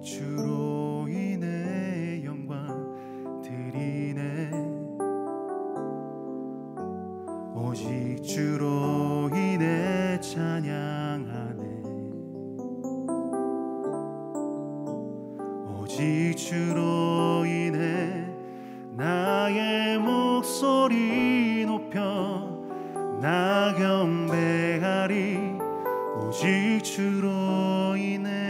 주로 인해 영광 드리네. 오직 주로 인해 찬양하네. 오직 주로 인해 나의 목소리 높여 나 경배하리. 오직 주로 인해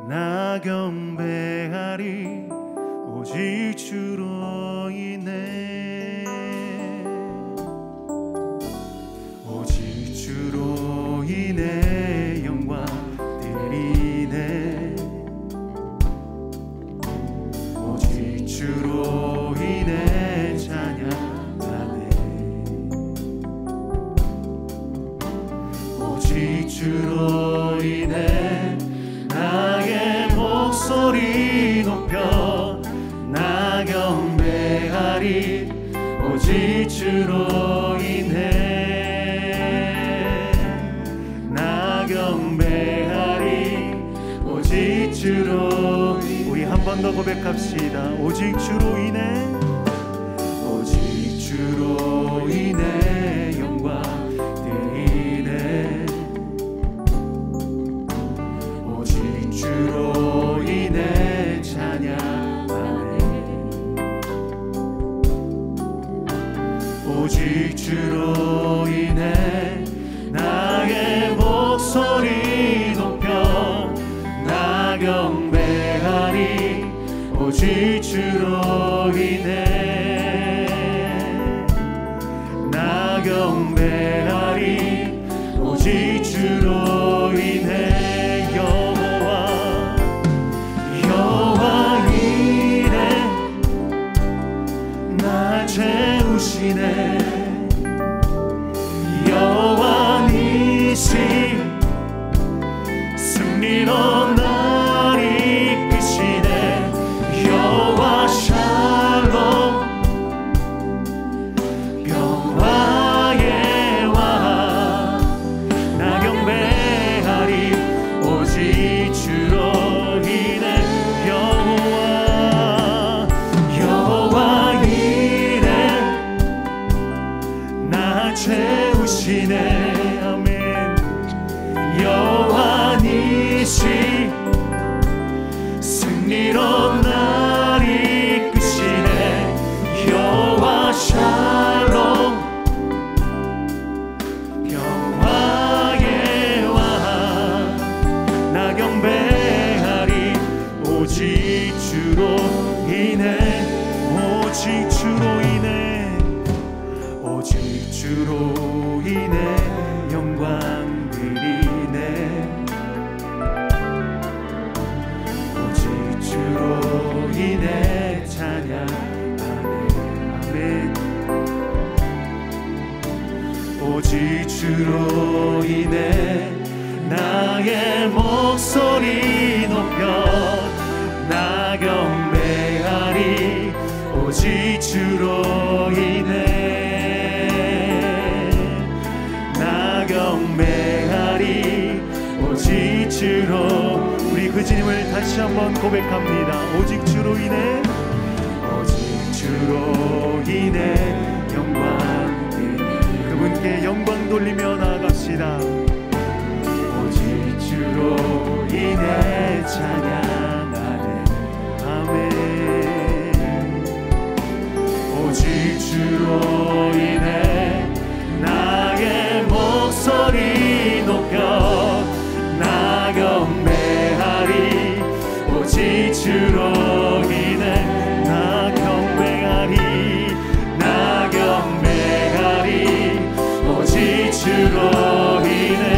나 경배하리. 오직 주로 인해 오직 주로 인해 영광 드리네. 오직 주로 인해 찬양하네. 오직 주로 인해 나의 목소리 높여 나 경배하리. 오직 주로 인해 나 경배하리. 오직 주로. 우리 한 번 더 고백합시다. 오직 주로 인해 오직 주로 인해 영광 드리네. 오직 주로 인해 찬양하네. 오직 주로 인해 나의 목소리 높여 나 경배하리. 오직 주로 인해 나 경배하리. 오직 주로 인해 여호와 이래 나 채우시네. 여호와 니시 승리로 날 이끄시네. 여호와 샬롬 평화의 왕 나 경배하리. 오직 주로 인해 여호와 이래 나 채우시네. 아멘. 여호와 니시 승리로 날 이끄시네. 여호와 샬롬 평화의 왕 나 경배하리. 오직 주로 인해 오직 주로 인해 오직 주로 인해 영광 드리네. 오직 주로 인해 찬양하네. 아멘. 오직 주로 인해 나의 목소리 높여 나 경배하리. 오직 주로 인해 나 경배하리. 오직 주로. 우리 그 주님을 다시 한번 고백합니다. 오직 주로 인해 오직 주로 인해 영광 드리네. 그분께 영광 돌리며 나아갑시다. 오직 주로 인해 찬양하네. 아멘. 오직 주로 인해 나의 목소리 높여 나 경배하리. 오직 주로 인해 나 경배하리. 나 경배하리. 오직 주로 인해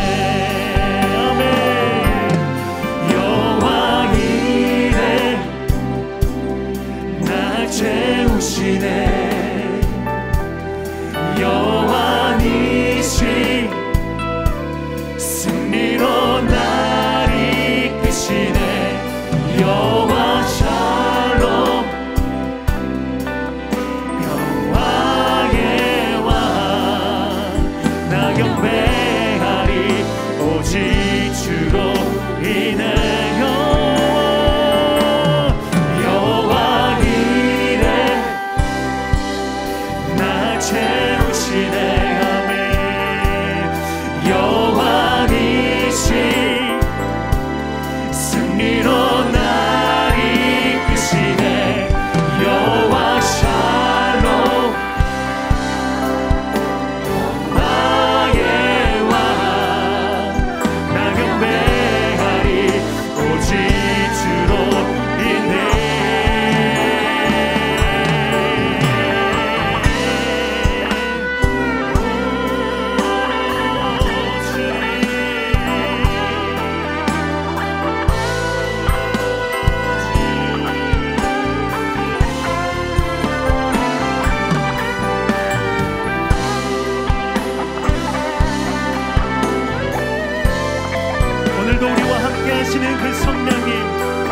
채우시네. 여호와 니시 승리로 날 이끄시네. 여호와 샬롬 살아계시는 그 성령님,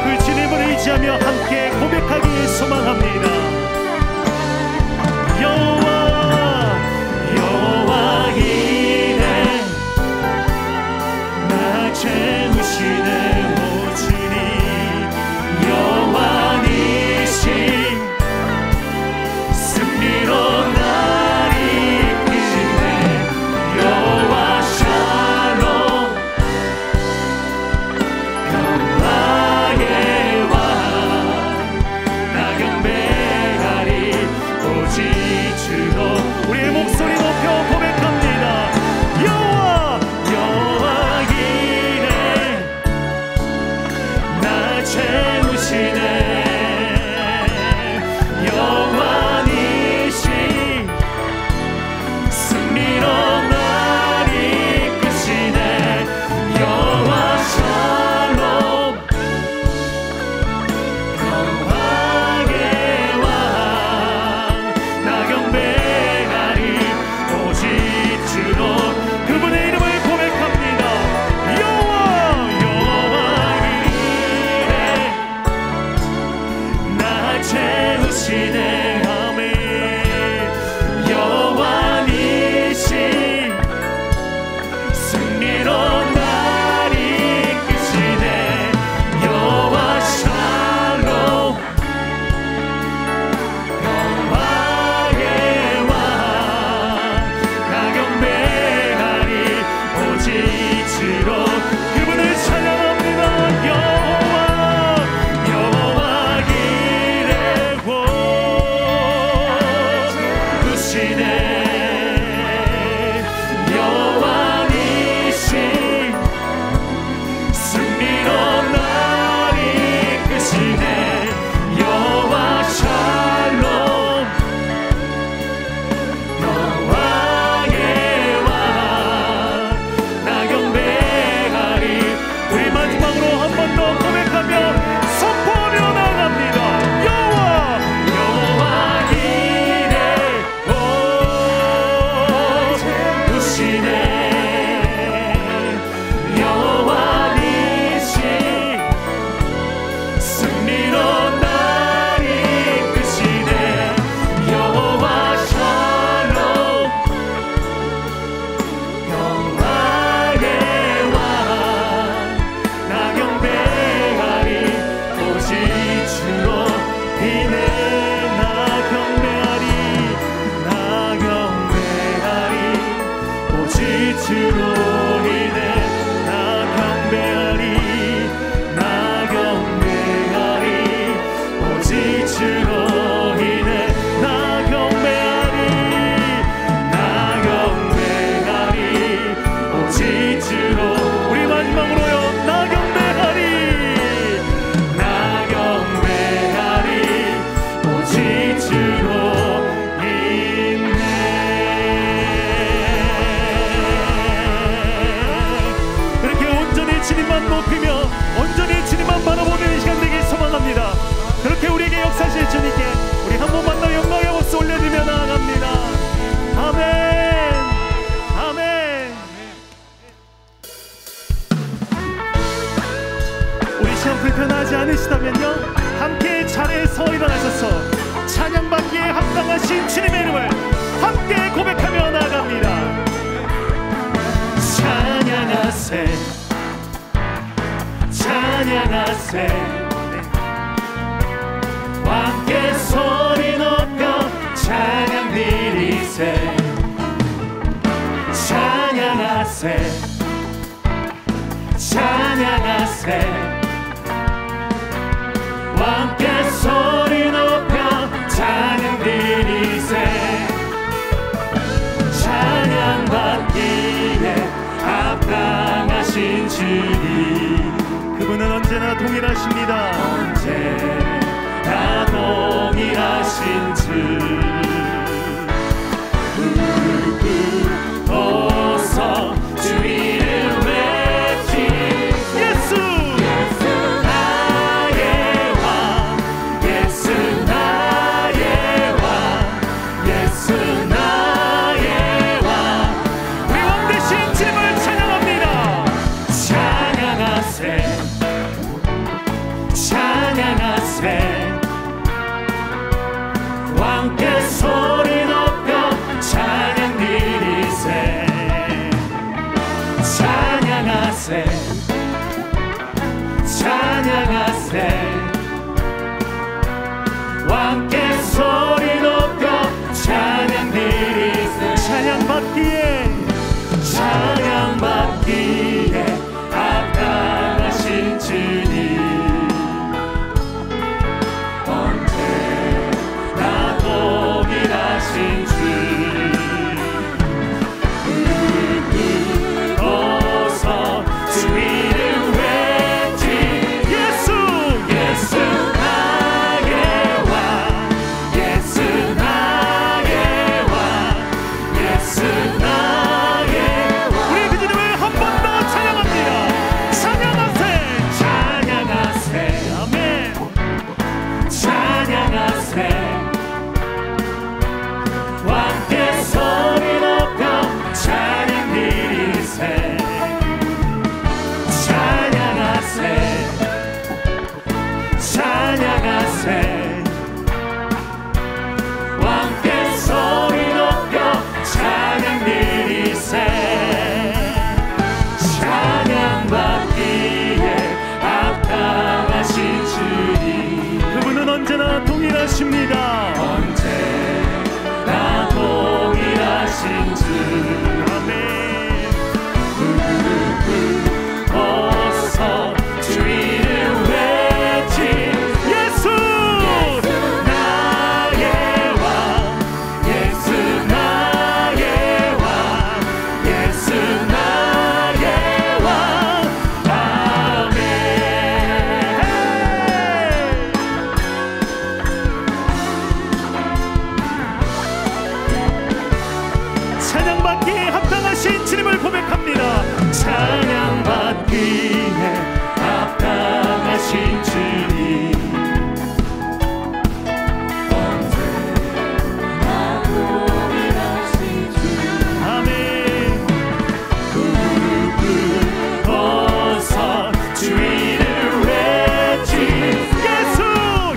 그 주님을 의지하며 함께 고백하기 소망합니다. 여호와 이래 나 채우시네 오주니 여호와니신 승리로 날 이끄시네 여호와 샬롬 평화의 왕 나 경배하리 오직 주로 우리의 목소리 높여 고백합니다. 여호와 이래 나 채우시네 여호와니신 승리로 날 이끄시네 여호와 샬롬 평화의 왕 나 경배하리 오직 주로 그분의 이름을 고백합니다. 여호와 이래 나 채우시네 아멘 여호와니신 승리로 날 이끄시네 여호와 샬롬 평화의 왕 나 경배하리 오직 주로 그분을 찬양합니다. 여호와 이래 구시네 여호와니신 승리로 날 이끄시네 여호와 샬롬 평화의 왕 나 경배하리 우리 마지막으로 한 번 더 고백하며 선포하며 나갑니다. 여호와 이래 구시네 여호와니신 승리로 날 이끄시네 여호와 샬롬 평화의 왕 나 경배하리 오직 주로 인해 나 경배하리 나 경배하리 오직 주로 인해 나 경배하리 나 경배하리 오직 주로 인해 나 경배하리 나 경배하리 오직 주로 우리 마지막으로요 나 경배하리 나 경배하리 오직 주로 인해 그렇게 온전히 주님만 높이며 온전히 주님만 바라보는 시간 되길 소망합니다. 그렇게 우리에게 역사하실 주님께 우리 한 번 만나 영광의 박수 올려드리며 나아갑니다. 아멘 아멘. 우리 시간 불편하지 않으시다면요 함께 자리에서 일어나셔서 찬양받기에 합당하신 주님의 이름을 함께 고백하며 나아갑니다. 찬양하세 찬양하세 함께 소리 높여 찬양 드리세 찬양하세 찬양하세 함께 소리 높여 찬양 드리세 찬양받기에 합당하신 주님 그분은 언제나 동일하십니다. 언제나 동일하신 주 부르짖어서 주 이름 외치 예수 나의 왕 예수 찬양하세 찬양하세 왕께 소리 높여 찬양 드리세 찬양받기에 합당하신 주님 언제나 동일하신 주 어서 주 이름 외치 예수 예수 나의 왕 예수 나의 왕 예수 나의 왕 우리 그 이름을 한 번 더 찬양합니다. 찬양하세 찬양하세 아멘 찬양하세 왕께 소리 높여 찬양 드리세 찬양하세 찬양하세 왕께 소리 높여 찬양 드리세 찬양받기에 합당하신 주님 그분은 언제나 동일하십니다. 언제나 동일하신 주 아멘 어서 주 이름 외치 예수 나의 왕 예수 나의 왕 예수 나의 왕 아멘 찬양받기에 합당하신 주님을 고백합니다. 찬양받기에 합당하신 주님 언제나 동일하신 주 아멘 어서 주 이름 외치 예수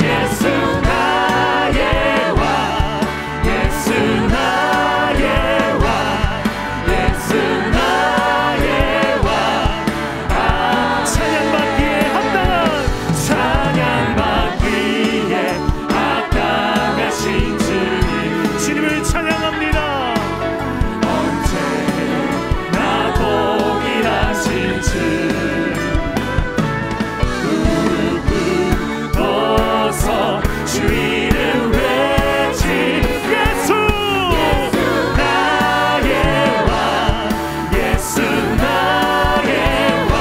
예수 나의 왕 예수 나의 왕 예수 나의 왕 찬양받기에 합당하신 주님 주님을 찬양합니다. 언제나 동일하신 주 어서 주 이름 외치 예수 나의 왕 예수 나의 왕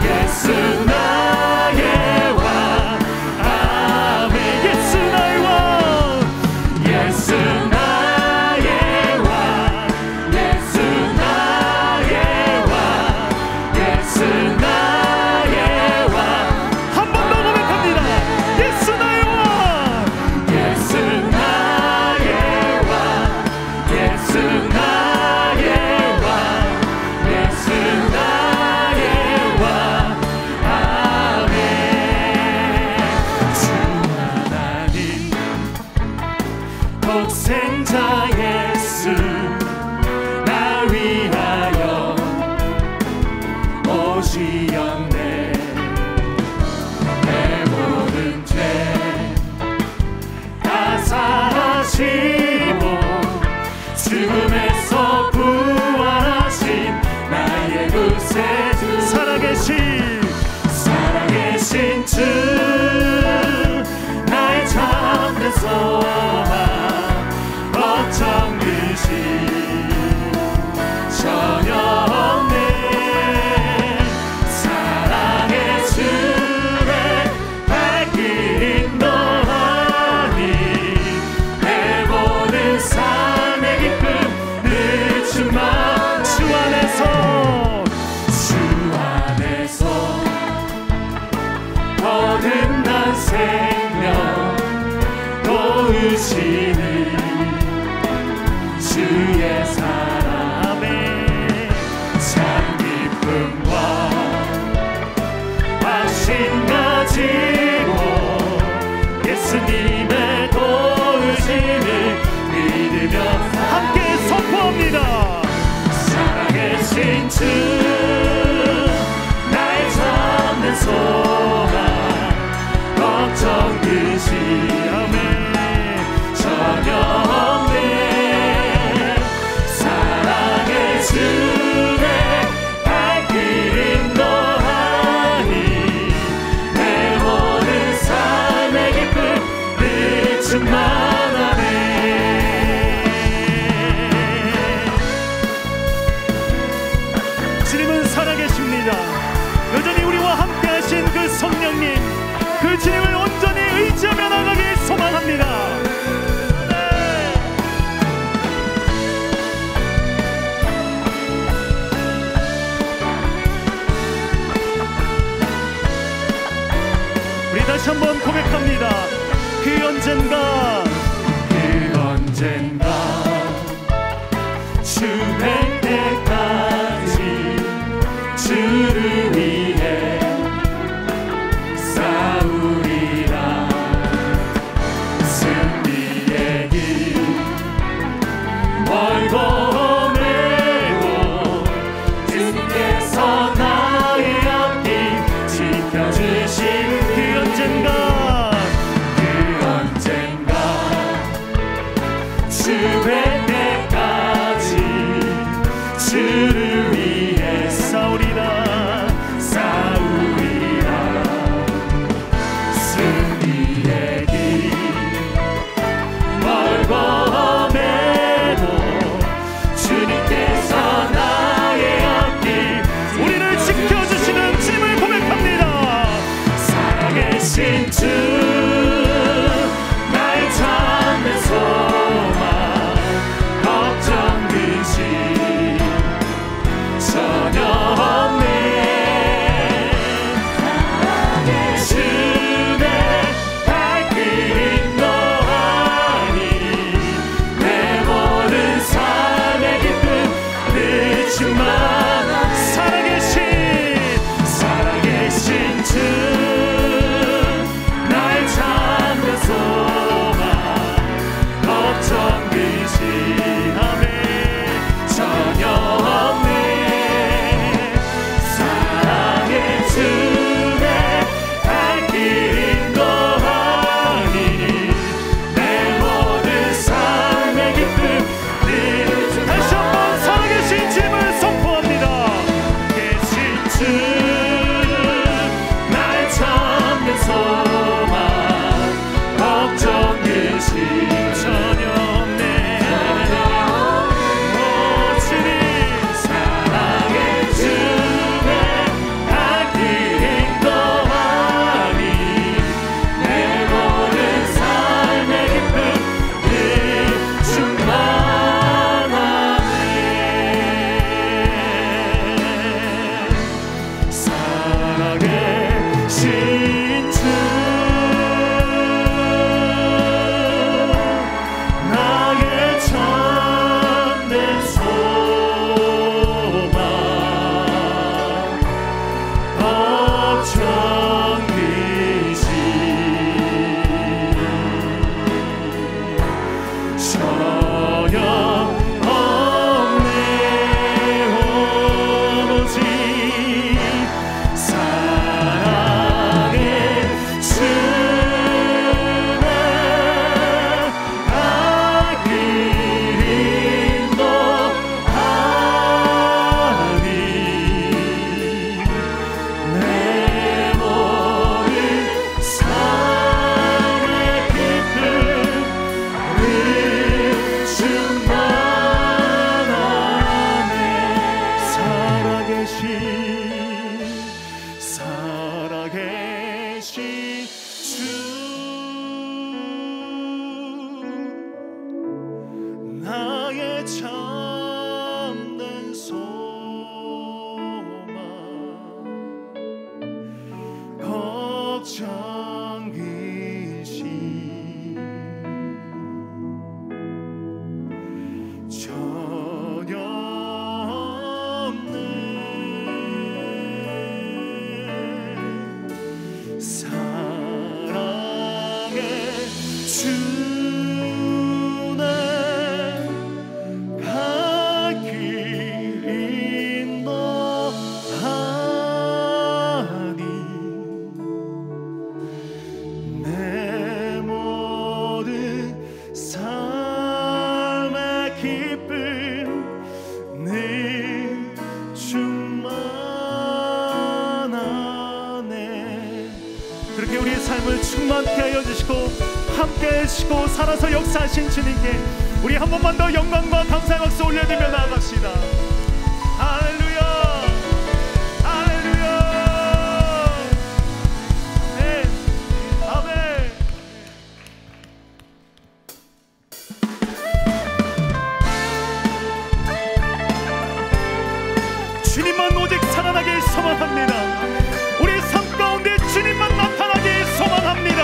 예수 나의 왕 아멘 예수 나의 왕 예수 나의 왕 예수 나의 왕 예수 나의 왕 한 번 더 고백합니다. 예수 나의 왕 예수 나의 왕 예수 나의 왕 예수 나의 왕 아멘 주 하나님 독생자 예수 나 위하여 오시었네 내 모든 죄 다 사하시고 죽음에서 부활하신 나의 구세주 살아계신 주 나의 참된 소망 걱정 듯이 전혀 없네 사랑의 주의 발길 인도하니 내 모든 삶의 기쁨 늘 주만 주 안에서 얻은 난 생명 도우시는 주의 사랑에 참 기쁨과 확신 가지고 예수님의 도우심을 믿으며 함께 선포합니다. 살아계신 주 소망 걱정 근심 아멘 전혀 없네 사랑의 주내 발길 인도하니 내 모든 삶의 기쁨 늘 충만하네 주님은 살아계십니다. 여전히 우리와 함께 하신 그 성령님 그 주님을 온전히 의지하며 나가길 소망합니다. 우리 다시 한번 고백합니다. 그 언젠가 주뵐 때까지 주를 위해 싸우리라 승리의 길 멀고 험해도 주님께서 나의 앞길 지켜주신 그 언젠가 주뵐 때까지 주를 위해 싸우리라 승리의 길 멀고 험해도 주님께서 나의 앞길 우리를 지켜주시는 주님을 고백합니다. 살아계신 주 나의 참된 소망 걱정 근심 전혀 없네 주의 발길 인도하니 내 모든 삶의 기쁨 늘 충만한 살아계신 주 나의 참된 소망 걱정 근심 아멘 전혀 없네 사랑의 주의 발길 인도하니 내 모든 삶의 기쁨 늘 다시 한번 살아계신 주님을 선포합니다. 우리 삶을 충만케 하여 주시고 함께 해주시고 살아서 역사하신 주님께 우리 한 번만 더 영광과 감사의 박수 올려드리며 나아갑시다. 할렐루야, 할렐루야. 네, 아멘. 주님만 오직 살아나길 소망합니다. 우리 삶 가운데 주님만 나타나길 소망합니다.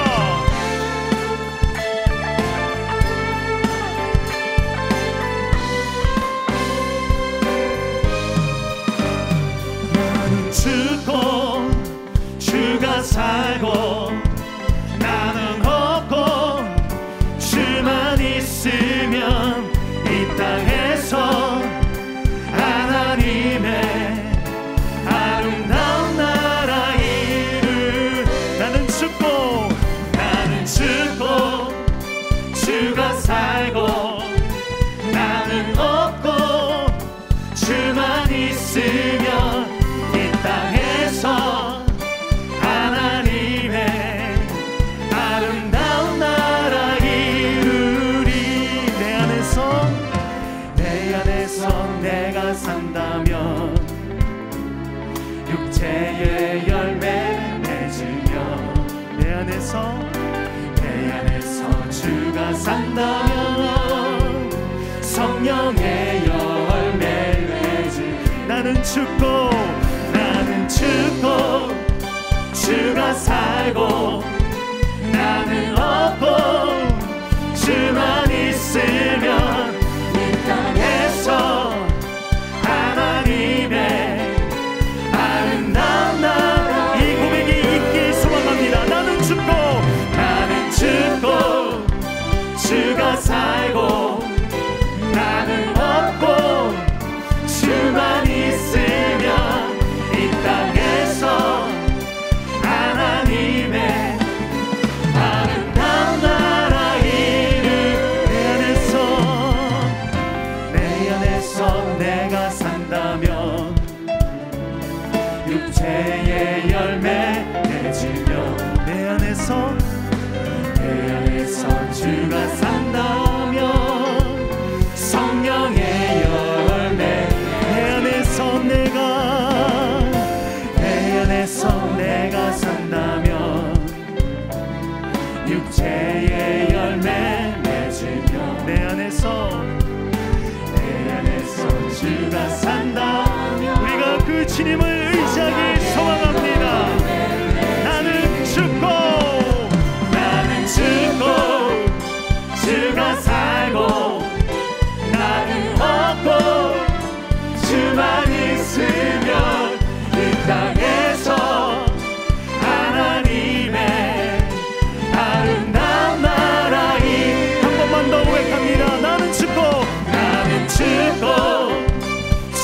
나는 죽고 주가 살고 나는 없고 주만 있으면 이 땅에서 하나님의 아름다운 나라 이룰. 나는 죽고 주가 살고 나는 없고 주만 있으면 이 땅에서 하나님의 아름다운 나라 이루리. 내 안에서 내가 산다면 육체의 열매 맺으며 내 안에서 주가 산다면 성령의 열매 맺으. 나는 죽고 주가 살고 나는 없고 주만 있으면 이 땅에서 하나님의 아름다운 나라. 이 고백이 있길 소망합니다. 나는 죽고 주가 살고 나는 없고 주만 있으면 이 땅에서 하나님의 아름다운 나라 이룰. 내 안에서 내가 산다면 육체의 열매 맺으며 내 안에서 주가 산다면 성령의 열매. 내 안에서 내가 산다면 육체의 열매 맺으며 내 안에서 주가 산다면 우리가 그 주님을 의지하기 소망합니다. 나는 죽고 주가 살고 나는 없고 주만 있으면 이 땅에서 하나님의 아름다운 나라 이. 한 번만 더 고백합니다. 나는 죽고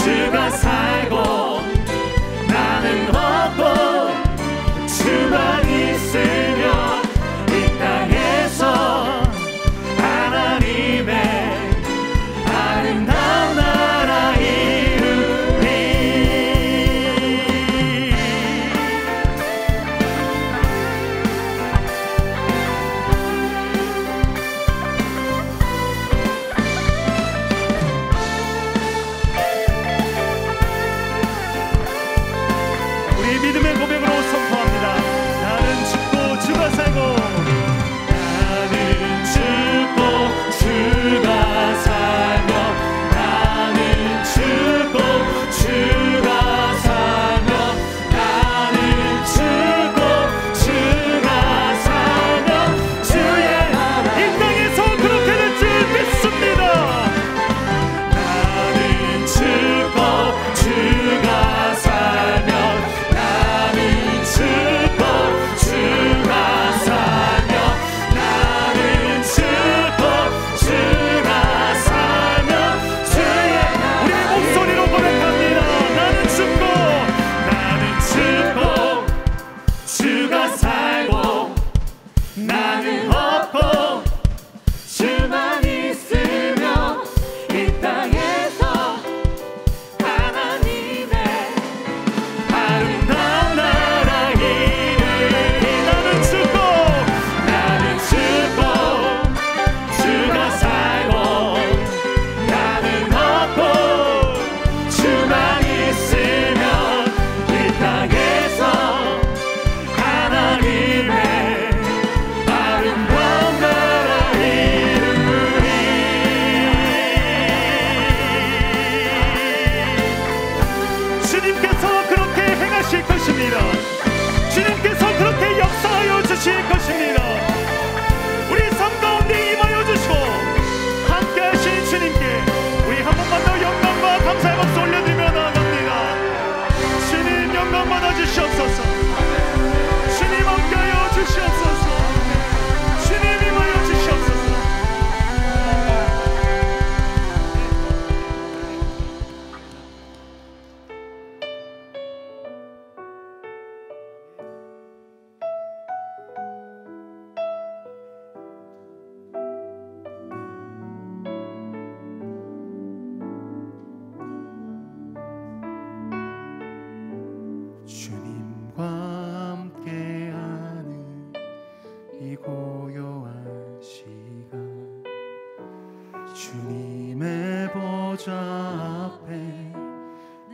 주가 살고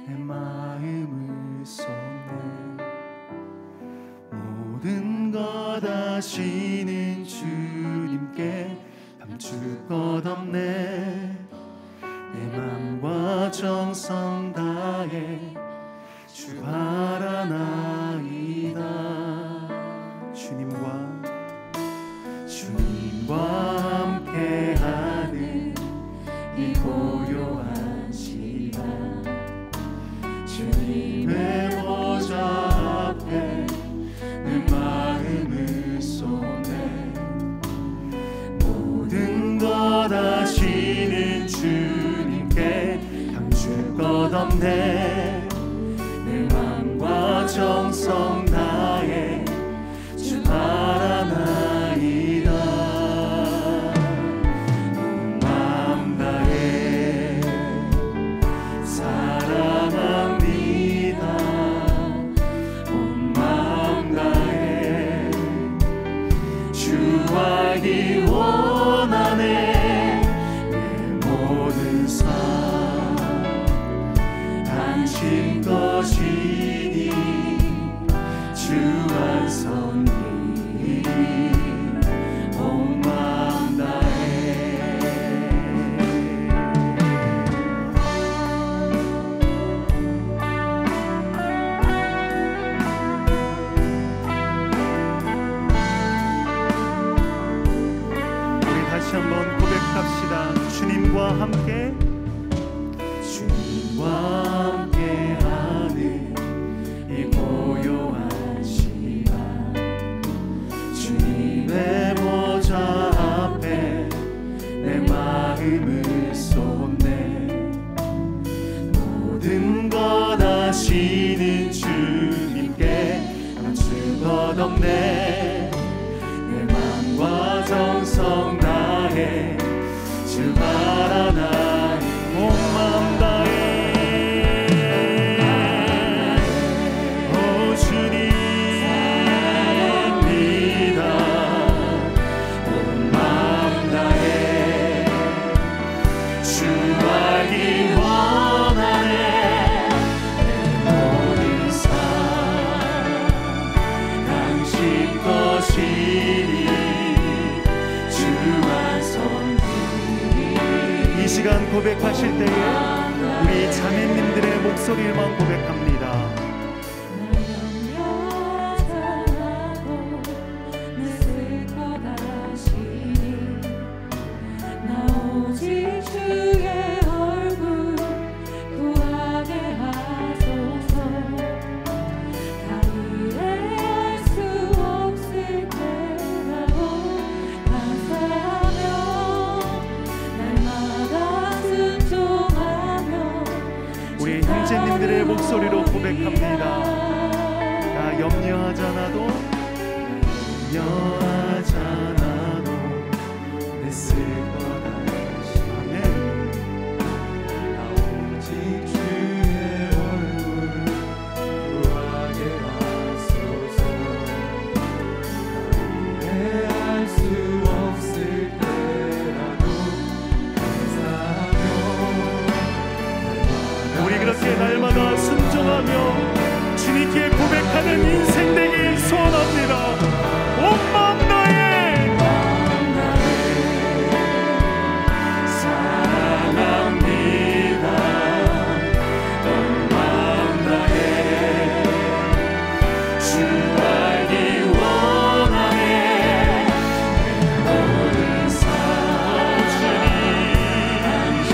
내 마음을 쏟네. 모든 것 아시는 주님께 감출 것 없네. 내 맘과 정성 다해 주 바라나이다. 주님과 함께하는 이 고요한 시간, 주님의 보좌 앞에 내 마음을 쏟네. 모든 것 아시는 주님께 감출 것 없네. 내 맘과 정성 다해 주 바라나이다. 온 마음 다해 사랑합니다. 온 마음 다해 주 알기 원하네. 내 모든 삶 당신 것이니 주 완성이 온 마음 다해. 우리 다시 한번 고백합시다. 주님과 함께, 주님과 함께하는 이 고요한 시간, 주님의 보좌 앞에 내 마음을 쏟네. 모든 것 아시는 주님께 감출 것 없네. 내 맘과 정성 다해 주 바라나이. 온 마음 다해 오 주님 사랑합니다. 온 마음 다해 주 알기 원하네. 내 모든 삶 당신 것이니 주 완성이. 이 시간 고백하실 때에 우리 자매님들의 목소리만 고백합니다. 우리 형제님들의 목소리로 고백합니다. 나 염려하지 않아도 내 쓸 거다. 아멘. 나 오직 주의 얼굴 구하게 하소서. 나 이해할 수 없을 때라도 감사하며 우리 그렇게 날마다 순종하며 주님께 고백하는 인생 되길 소원합니다. 온 마음 다해 사랑합니다. 온 마음 다해 주 알기 원하네. 내 모든 삶 당신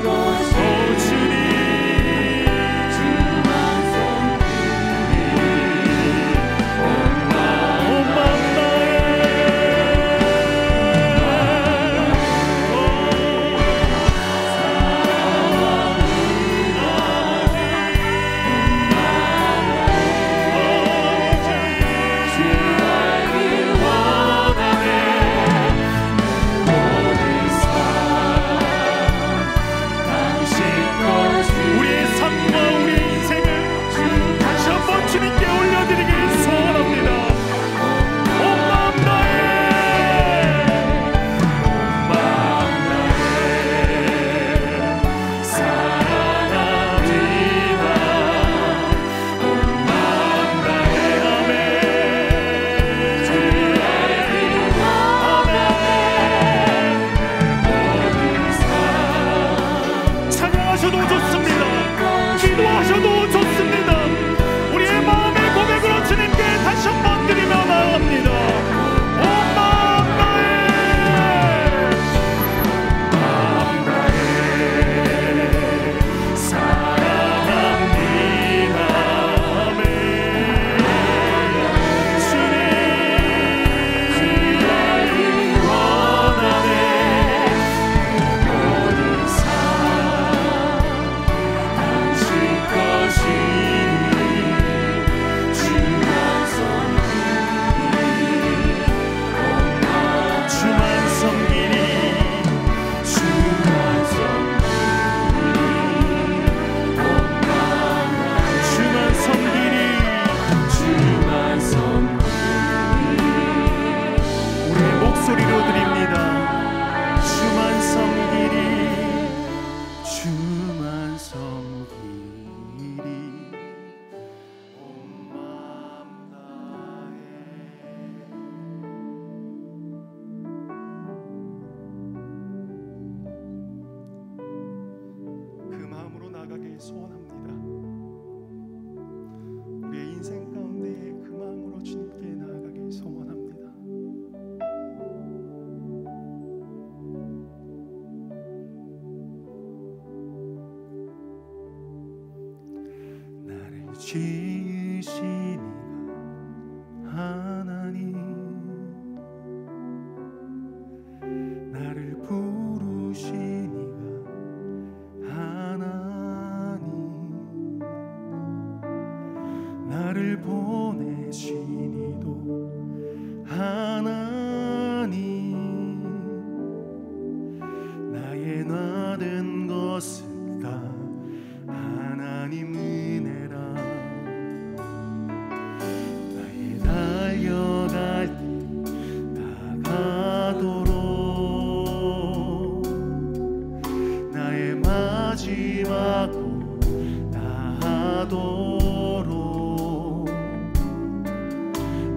것이 주 완성이. 온 마음 지으시니가 하나님, 나를 부르시니가 하나님, 나를 보내시니도 하나님, 나의 나된 것은 다 하나님 은혜라. 나의 달려갈 때 나가도록, 나의 마지막 고 나하도록,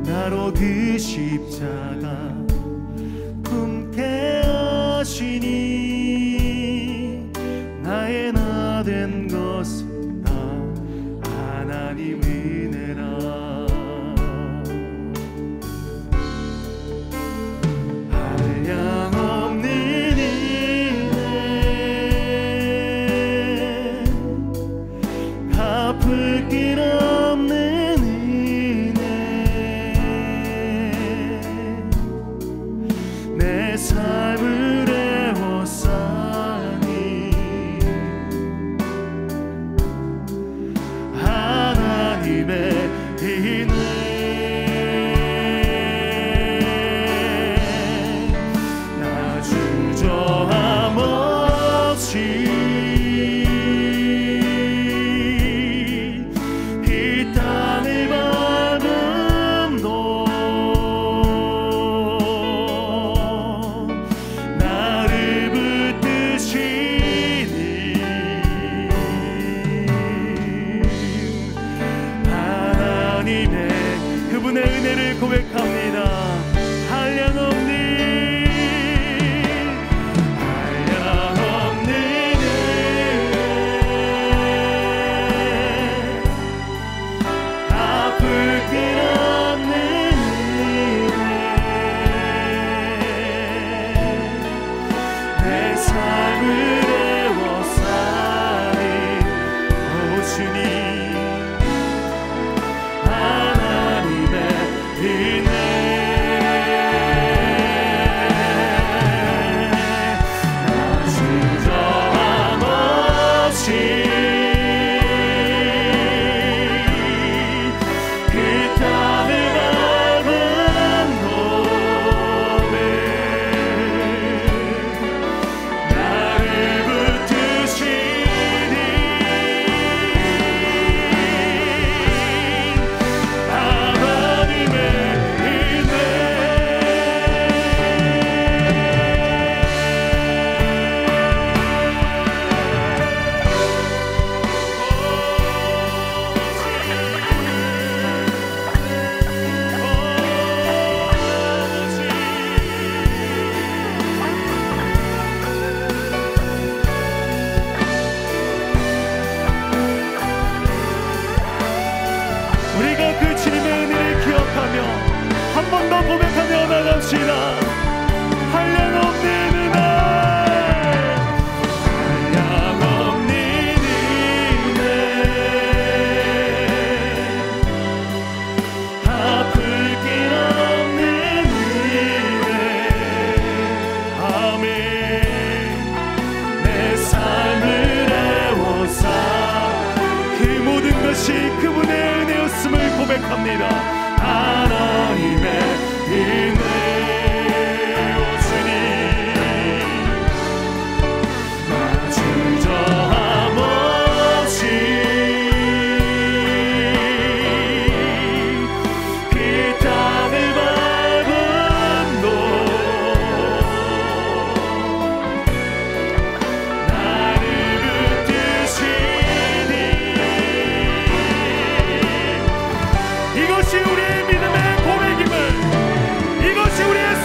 나로 그 십자가 품게 하시니, 나의 나된 것은 다 하나님 은혜라. 한량없는 은혜, 갚을 길 없는 은혜, 내 삶을 애워싸니 하나님의 은혜. 나 주저함 없이 이 땅을 밟음도 나를 붙드시니 하나님의 그분의 은혜를 고백합니다. 한량없는 우리가 그 주님의 은혜를 기억하며 한 번 더 고백하며 나갑시다. 한량없는 은혜, 한량없는 은혜, 갚을 길 없는 은혜, 아멘. 내 삶을 애워싸 그 모든 것이 그분의 은혜였음을 고백합니다. 하나님의 은혜, 오 주님, 나 주저함 없이 그 땅을 밟음도 나를 붙드시니 이것이 우리의 믿음의 고백임을, 이것이 우리의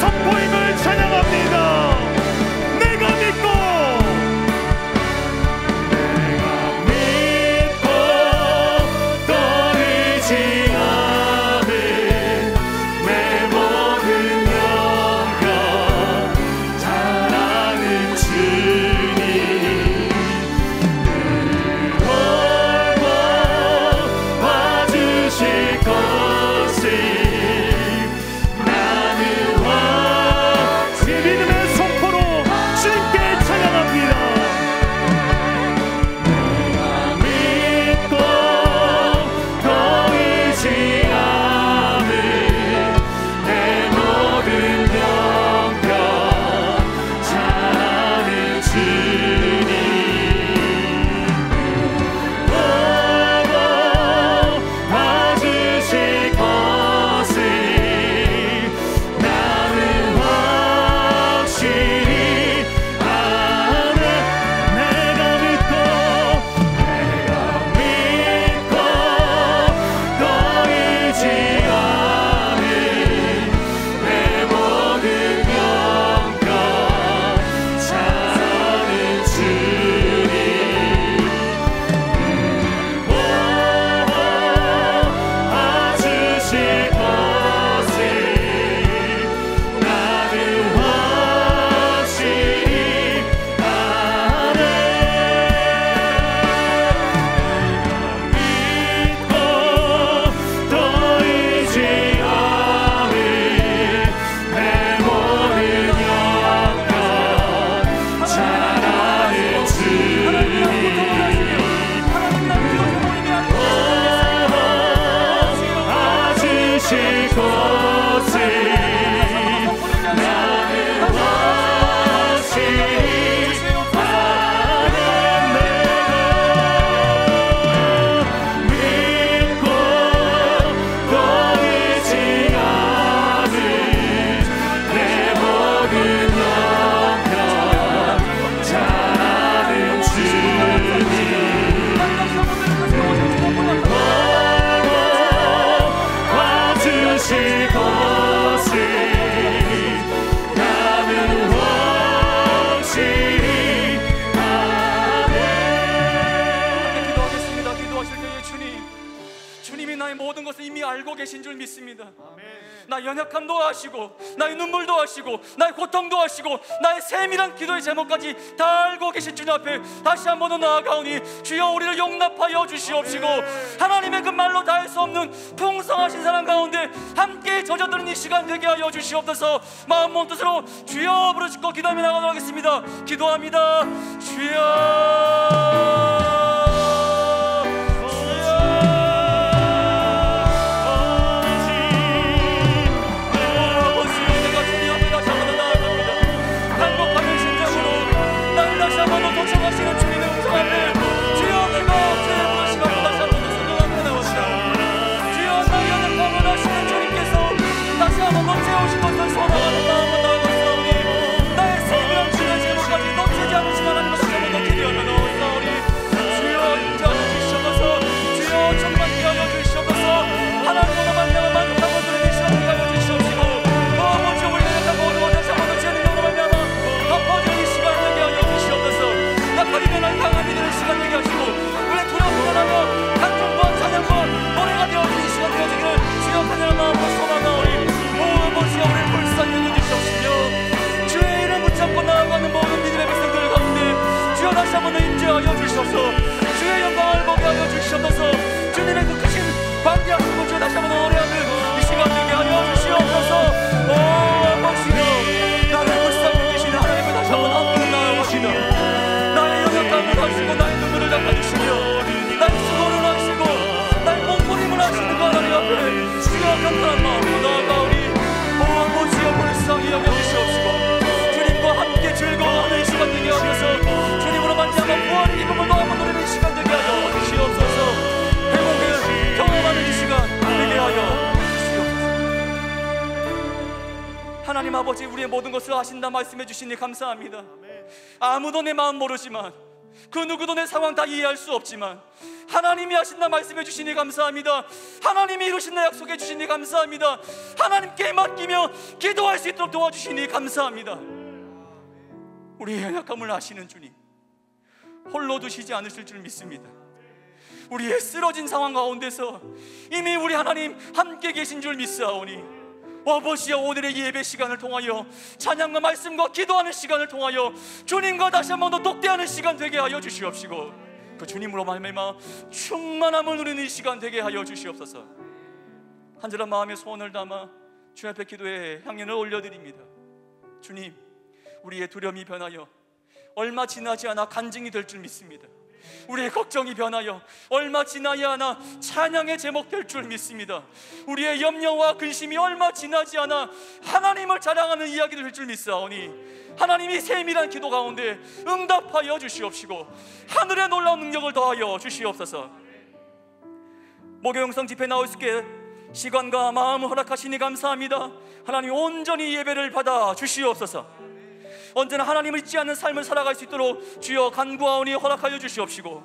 나의 모든 것을 이미 알고 계신 줄 믿습니다. 나의 연약함도 아시고, 나의 눈물도 아시고, 나의 고통도 아시고, 나의 세밀한 기도의 제목까지 다 알고 계신 주님 앞에 다시 한 번 더 나아가오니 주여 우리를 용납하여 주시옵시고, 하나님의 그 말로 다 할 수 없는 풍성하신 사랑 가운데 함께 젖어드는 이 시간 되게 하여 주시옵소서. 마음 몸 뜻으로 주여 부르짖고 기도하며 나가도록 하겠습니다. 기도합니다. 주여, 도착하시는 주님의 음성 앞에 주여 즐거운 주의 시간 다시 한번 순종하며 나옵니다. 주여 나의 연약함을 아시는 주님께서 다시 한번 넘쳐오신 것을 소망하는 마음으로 나아가사오니, 나의 세밀한 주의 제목까지 넘치지 않으신 하나님을 다시 한번 더 기대하며 나아가사오니, 주여 인자하여 주시옵소서. 주여 정말 하여 주시옵소서. 하나님과 만나가 만족하고 누리는 이 시간을 하여 주시옵시고, 아버지 우리 연약한 모든 것 다시 한번 더 주의 능력으로 말미암아 덮어주는 이 시간 되게 하여 주시옵소서. 약하리면 강한 믿음의 시간 되게 하시고, 우리의 두려움 불안함과 간증과 찬양과 노래가 되어지는 이 시간 되어지기를 주여 간절한 마음으로 소망하오니, 오 아버지여 우리를 불쌍히 여겨주시옵시며 주의 이름 붙잡고 나아가는 모든 믿음의 백성들 가운데 주여 다시 한번 더 임재하여 주시옵소서. 주의 영광을 보게 하여 주시옵소서. 주님의 그 크신 관계하시고 주여 다시 한번 노래하는 이 시간 되게 하여 주시옵소서. 오 아버지여 나를 불쌍히 여기시는 하나님을 다시 한번 함께 나아가시다. 나의 하시고 나의 눈물을 닦아주시며 나의 수고를 하시고 나의 몸부림을 하시는 그 하나님 앞에 주여 간절한 마음으로 나아가오니, 오 아버지여 불쌍히 여겨주시옵시고 주님과 함께 즐거워하는 이 시간 되게 하셔서 주님으로 말미암아 부활의 기쁨을 마음으로 누리는 이 시간 되게 하여 주시옵소서. 행복을 경험하는 이 시간 되게 하여 주시옵소서. 하나님 아버지 우리의 모든 것을 아신다 말씀해 주시니 감사합니다. 아무도 내 마음 모르지만, 그 누구도 내 상황 다 이해할 수 없지만 하나님이 하신다 말씀해 주시니 감사합니다. 하나님이 이루신다 약속해 주시니 감사합니다. 하나님께 맡기며 기도할 수 있도록 도와주시니 감사합니다. 우리의 연약함을 아시는 주님, 홀로 두시지 않으실 줄 믿습니다. 우리의 쓰러진 상황 가운데서 이미 우리 하나님 함께 계신 줄 믿사오니, 아버지여 오늘의 예배 시간을 통하여 찬양과 말씀과 기도하는 시간을 통하여 주님과 다시 한번 더 독대하는 시간 되게 하여 주시옵시고, 그 주님으로 말미암아 충만함을 누리는 이 시간 되게 하여 주시옵소서. 간절한 마음의 소원을 담아 주님 앞에 기도의 향연을 올려드립니다. 주님, 우리의 두려움이 변하여 얼마 지나지 않아 간증이 될 줄 믿습니다. 우리의 걱정이 변하여 얼마 지나지 않아 찬양의 제목 될 줄 믿습니다. 우리의 염려와 근심이 얼마 지나지 않아 하나님을 자랑하는 이야기를 될 줄 믿사오니, 하나님이 세밀한 기도 가운데 응답하여 주시옵시고 하늘의 놀라운 능력을 더하여 주시옵소서. 목요영성 집회 나올 수 있게 시간과 마음을 허락하시니 감사합니다. 하나님 온전히 예배를 받아 주시옵소서. 언제나 하나님을 잊지 않는 삶을 살아갈 수 있도록 주여 간구하오니 허락하여 주시옵시고,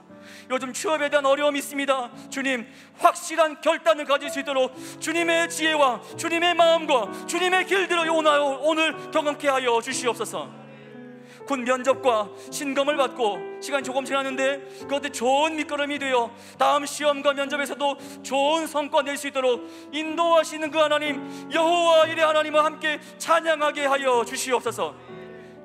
요즘 취업에 대한 어려움이 있습니다. 주님 확실한 결단을 가질 수 있도록 주님의 지혜와 주님의 마음과 주님의 길들을 오늘 경험케 하여 주시옵소서. 곧 면접과 신검을 받고 시간이 조금 지났는데 그것들 좋은 밑거름이 되어 다음 시험과 면접에서도 좋은 성과 낼 수 있도록 인도하시는 그 하나님 여호와 일의 하나님과 함께 찬양하게 하여 주시옵소서.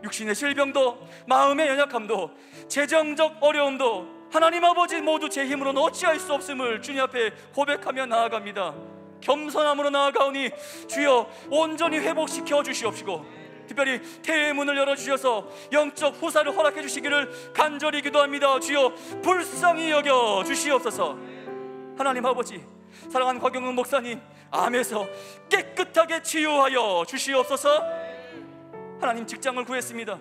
육신의 질병도 마음의 연약함도 재정적 어려움도 하나님 아버지 모두 제 힘으로는 어찌할 수 없음을 주님 앞에 고백하며 나아갑니다. 겸손함으로 나아가오니 주여 온전히 회복시켜 주시옵시고, 특별히 태의 문을 열어주셔서 영적 후사를 허락해 주시기를 간절히 기도합니다. 주여 불쌍히 여겨 주시옵소서. 하나님 아버지, 사랑하는 곽영은 목사님 암에서 깨끗하게 치유하여 주시옵소서. 하나님 직장을 구했습니다.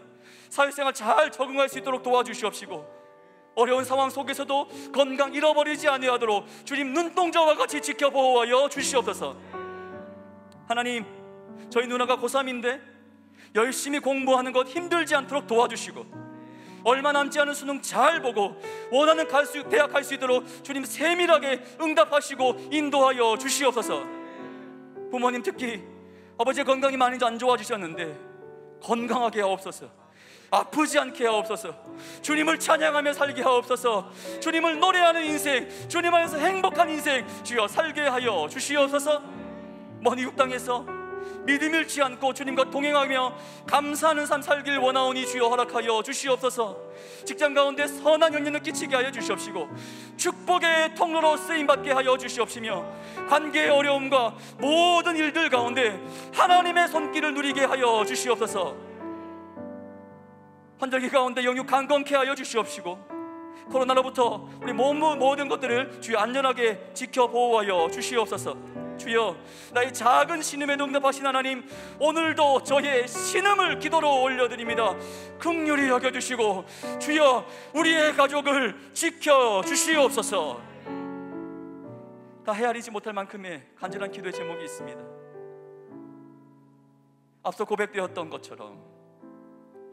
사회생활 잘 적응할 수 있도록 도와주시옵시고, 어려운 상황 속에서도 건강 잃어버리지 아니하도록 주님 눈동자와 같이 지켜보호하여 주시옵소서. 하나님, 저희 누나가 고3인데 열심히 공부하는 것 힘들지 않도록 도와주시고, 얼마 남지 않은 수능 잘 보고 원하는 대학 갈 수 있도록 주님 세밀하게 응답하시고 인도하여 주시옵소서. 부모님 특히 아버지의 건강이 많이 안 좋아지셨는데 건강하게 하옵소서. 아프지 않게 하옵소서. 주님을 찬양하며 살게 하옵소서. 주님을 노래하는 인생, 주님 안에서 행복한 인생 주여 살게 하여 주시옵소서. 먼 이국 땅에서 믿음 잃지 않고 주님과 동행하며 감사하는 삶 살길 원하오니 주여 허락하여 주시옵소서. 직장 가운데 선한 영향을 끼치게 하여 주시옵시고 축복의 통로로 쓰임받게 하여 주시옵시며 관계의 어려움과 모든 일들 가운데 하나님의 손길을 누리게 하여 주시옵소서. 환절기 가운데 영육 강건케 하여 주시옵시고 코로나로부터 우리 모든 것들을 주여 안전하게 지켜 보호하여 주시옵소서. 주여, 나의 작은 신음에 응답하신 하나님, 오늘도 저의 신음을 기도로 올려드립니다. 긍휼히 여겨주시고 주여, 우리의 가족을 지켜주시옵소서. 다 헤아리지 못할 만큼의 간절한 기도의 제목이 있습니다. 앞서 고백되었던 것처럼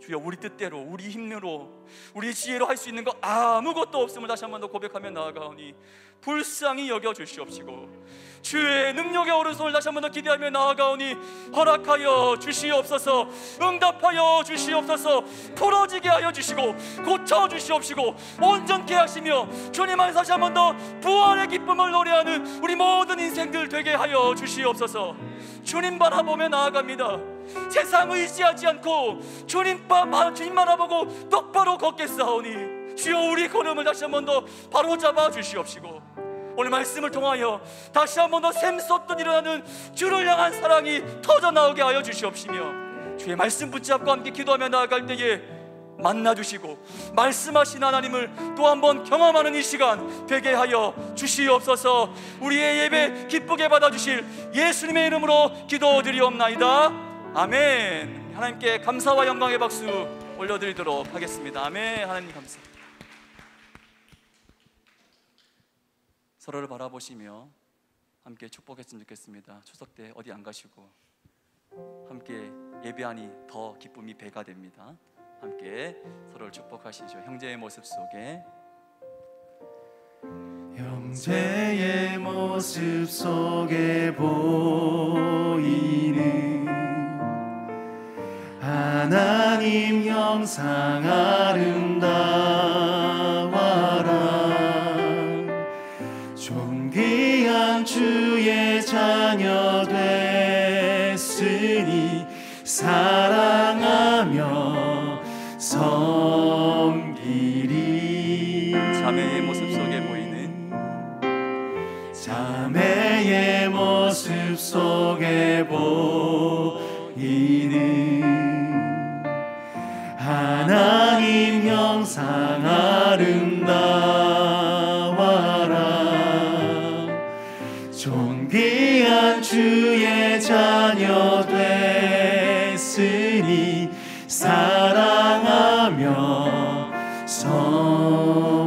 주여, 우리 뜻대로, 우리 힘으로, 우리 지혜로 할 수 있는 거 아무것도 없음을 다시 한 번 더 고백하며 나아가오니 불쌍히 여겨주시옵시고 주의 능력의 오른손을 다시 한 번 더 기대하며 나아가오니 허락하여 주시옵소서. 응답하여 주시옵소서. 풀어지게 하여 주시고 고쳐주시옵시고 온전케 하시며 주님 안에서 다시 한 번 더 부활의 기쁨을 노래하는 우리 모든 인생들 되게 하여 주시옵소서. 주님 바라보며 나아갑니다. 세상 의지하지 않고 주님 바라보고 똑바로 걷겠사오니 주여, 우리 걸음을 다시 한 번 더 바로잡아 주시옵시고 오늘 말씀을 통하여 다시 한 번 더 샘솟듯 일어나는 주를 향한 사랑이 터져나오게 하여 주시옵시며 주의 말씀 붙잡고 함께 기도하며 나아갈 때에 만나주시고 말씀하신 하나님을 또 한 번 경험하는 이 시간 되게 하여 주시옵소서. 우리의 예배 기쁘게 받아주실 예수님의 이름으로 기도드리옵나이다. 아멘. 하나님께 감사와 영광의 박수 올려드리도록 하겠습니다. 아멘. 하나님 감사. 서로를 바라보시며 함께 축복했으면 좋겠습니다. 추석 때 어디 안 가시고 함께 예배하니 더 기쁨이 배가 됩니다. 함께 서로를 축복하시죠. 형제의 모습 속에, 형제의 모습 속에 보이는 하나님 형상 아름다워라. 존귀한 주의 자녀 됐으니 사랑하며 섬기리. 자매의 모습 속에 보이는, 자매의 모습 속에 보이는 하나님 형상 아름다워라. 존귀한 주의 자녀 됐으니 사랑하며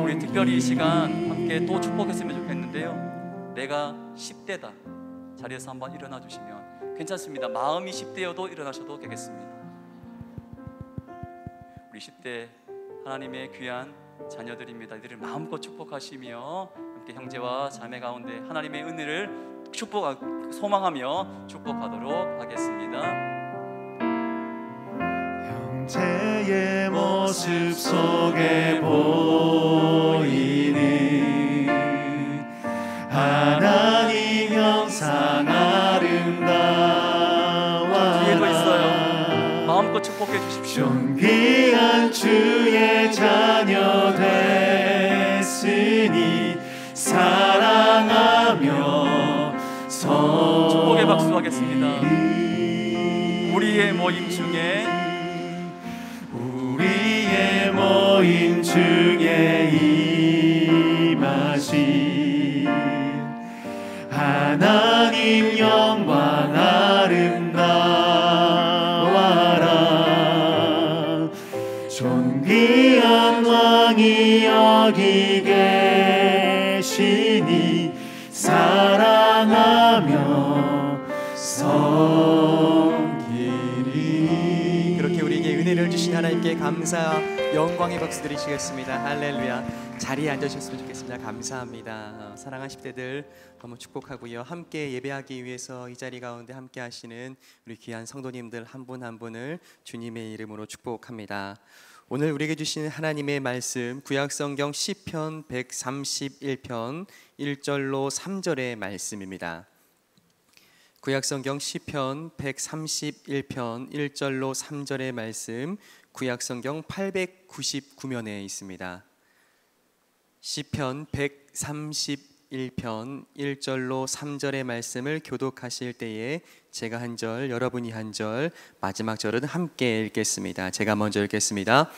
우리 특별히 이 시간 함께 또 축복했으면 좋겠는데요, 내가 10대다 자리에서 한번 일어나 주시면 괜찮습니다. 마음이 10대여도 일어나셔도 되겠습니다. 우리 10대 하나님의 귀한 자녀들입니다. 이들을 마음껏 축복하시며 함께 형제와 자매 가운데 하나님의 은혜를 소망하며 축복하도록 하겠습니다. 형제의 모습 속에 보이는 하나님 형상 아름다워라. 뒤에도 있어요. 마음껏 축복해 주십시오. 존귀한 주의 자녀 됐으니 사랑하며 축복의 박수 하겠습니다. 우리의 모임 중에 임하신 하나님 영광 아름다워라. 존귀한 왕이 여기 계시니 사랑하며 섬기리. 그렇게 우리에게 은혜를 주신 하나님께 감사 영광의 박수 드리시겠습니다. 할렐루야. 자리에 앉으셨으면 좋겠습니다. 감사합니다. 사랑하는 10대들 너무 축복하고요. 함께 예배하기 위해서 이 자리 가운데 함께 하시는 우리 귀한 성도님들 한 분 한 분을 주님의 이름으로 축복합니다. 오늘 우리에게 주시는 하나님의 말씀, 구약성경 시편 131편 1절로 3절의 말씀입니다. 구약성경 시편 131편 1절로 3절의 말씀, 구약성경 899면에 있습니다. 시편 131편 1절로 3절의 말씀을 교독하실 때에 제가 한 절, 여러분이 한 절, 마지막 절은 함께 읽겠습니다. 제가 먼저 읽겠습니다.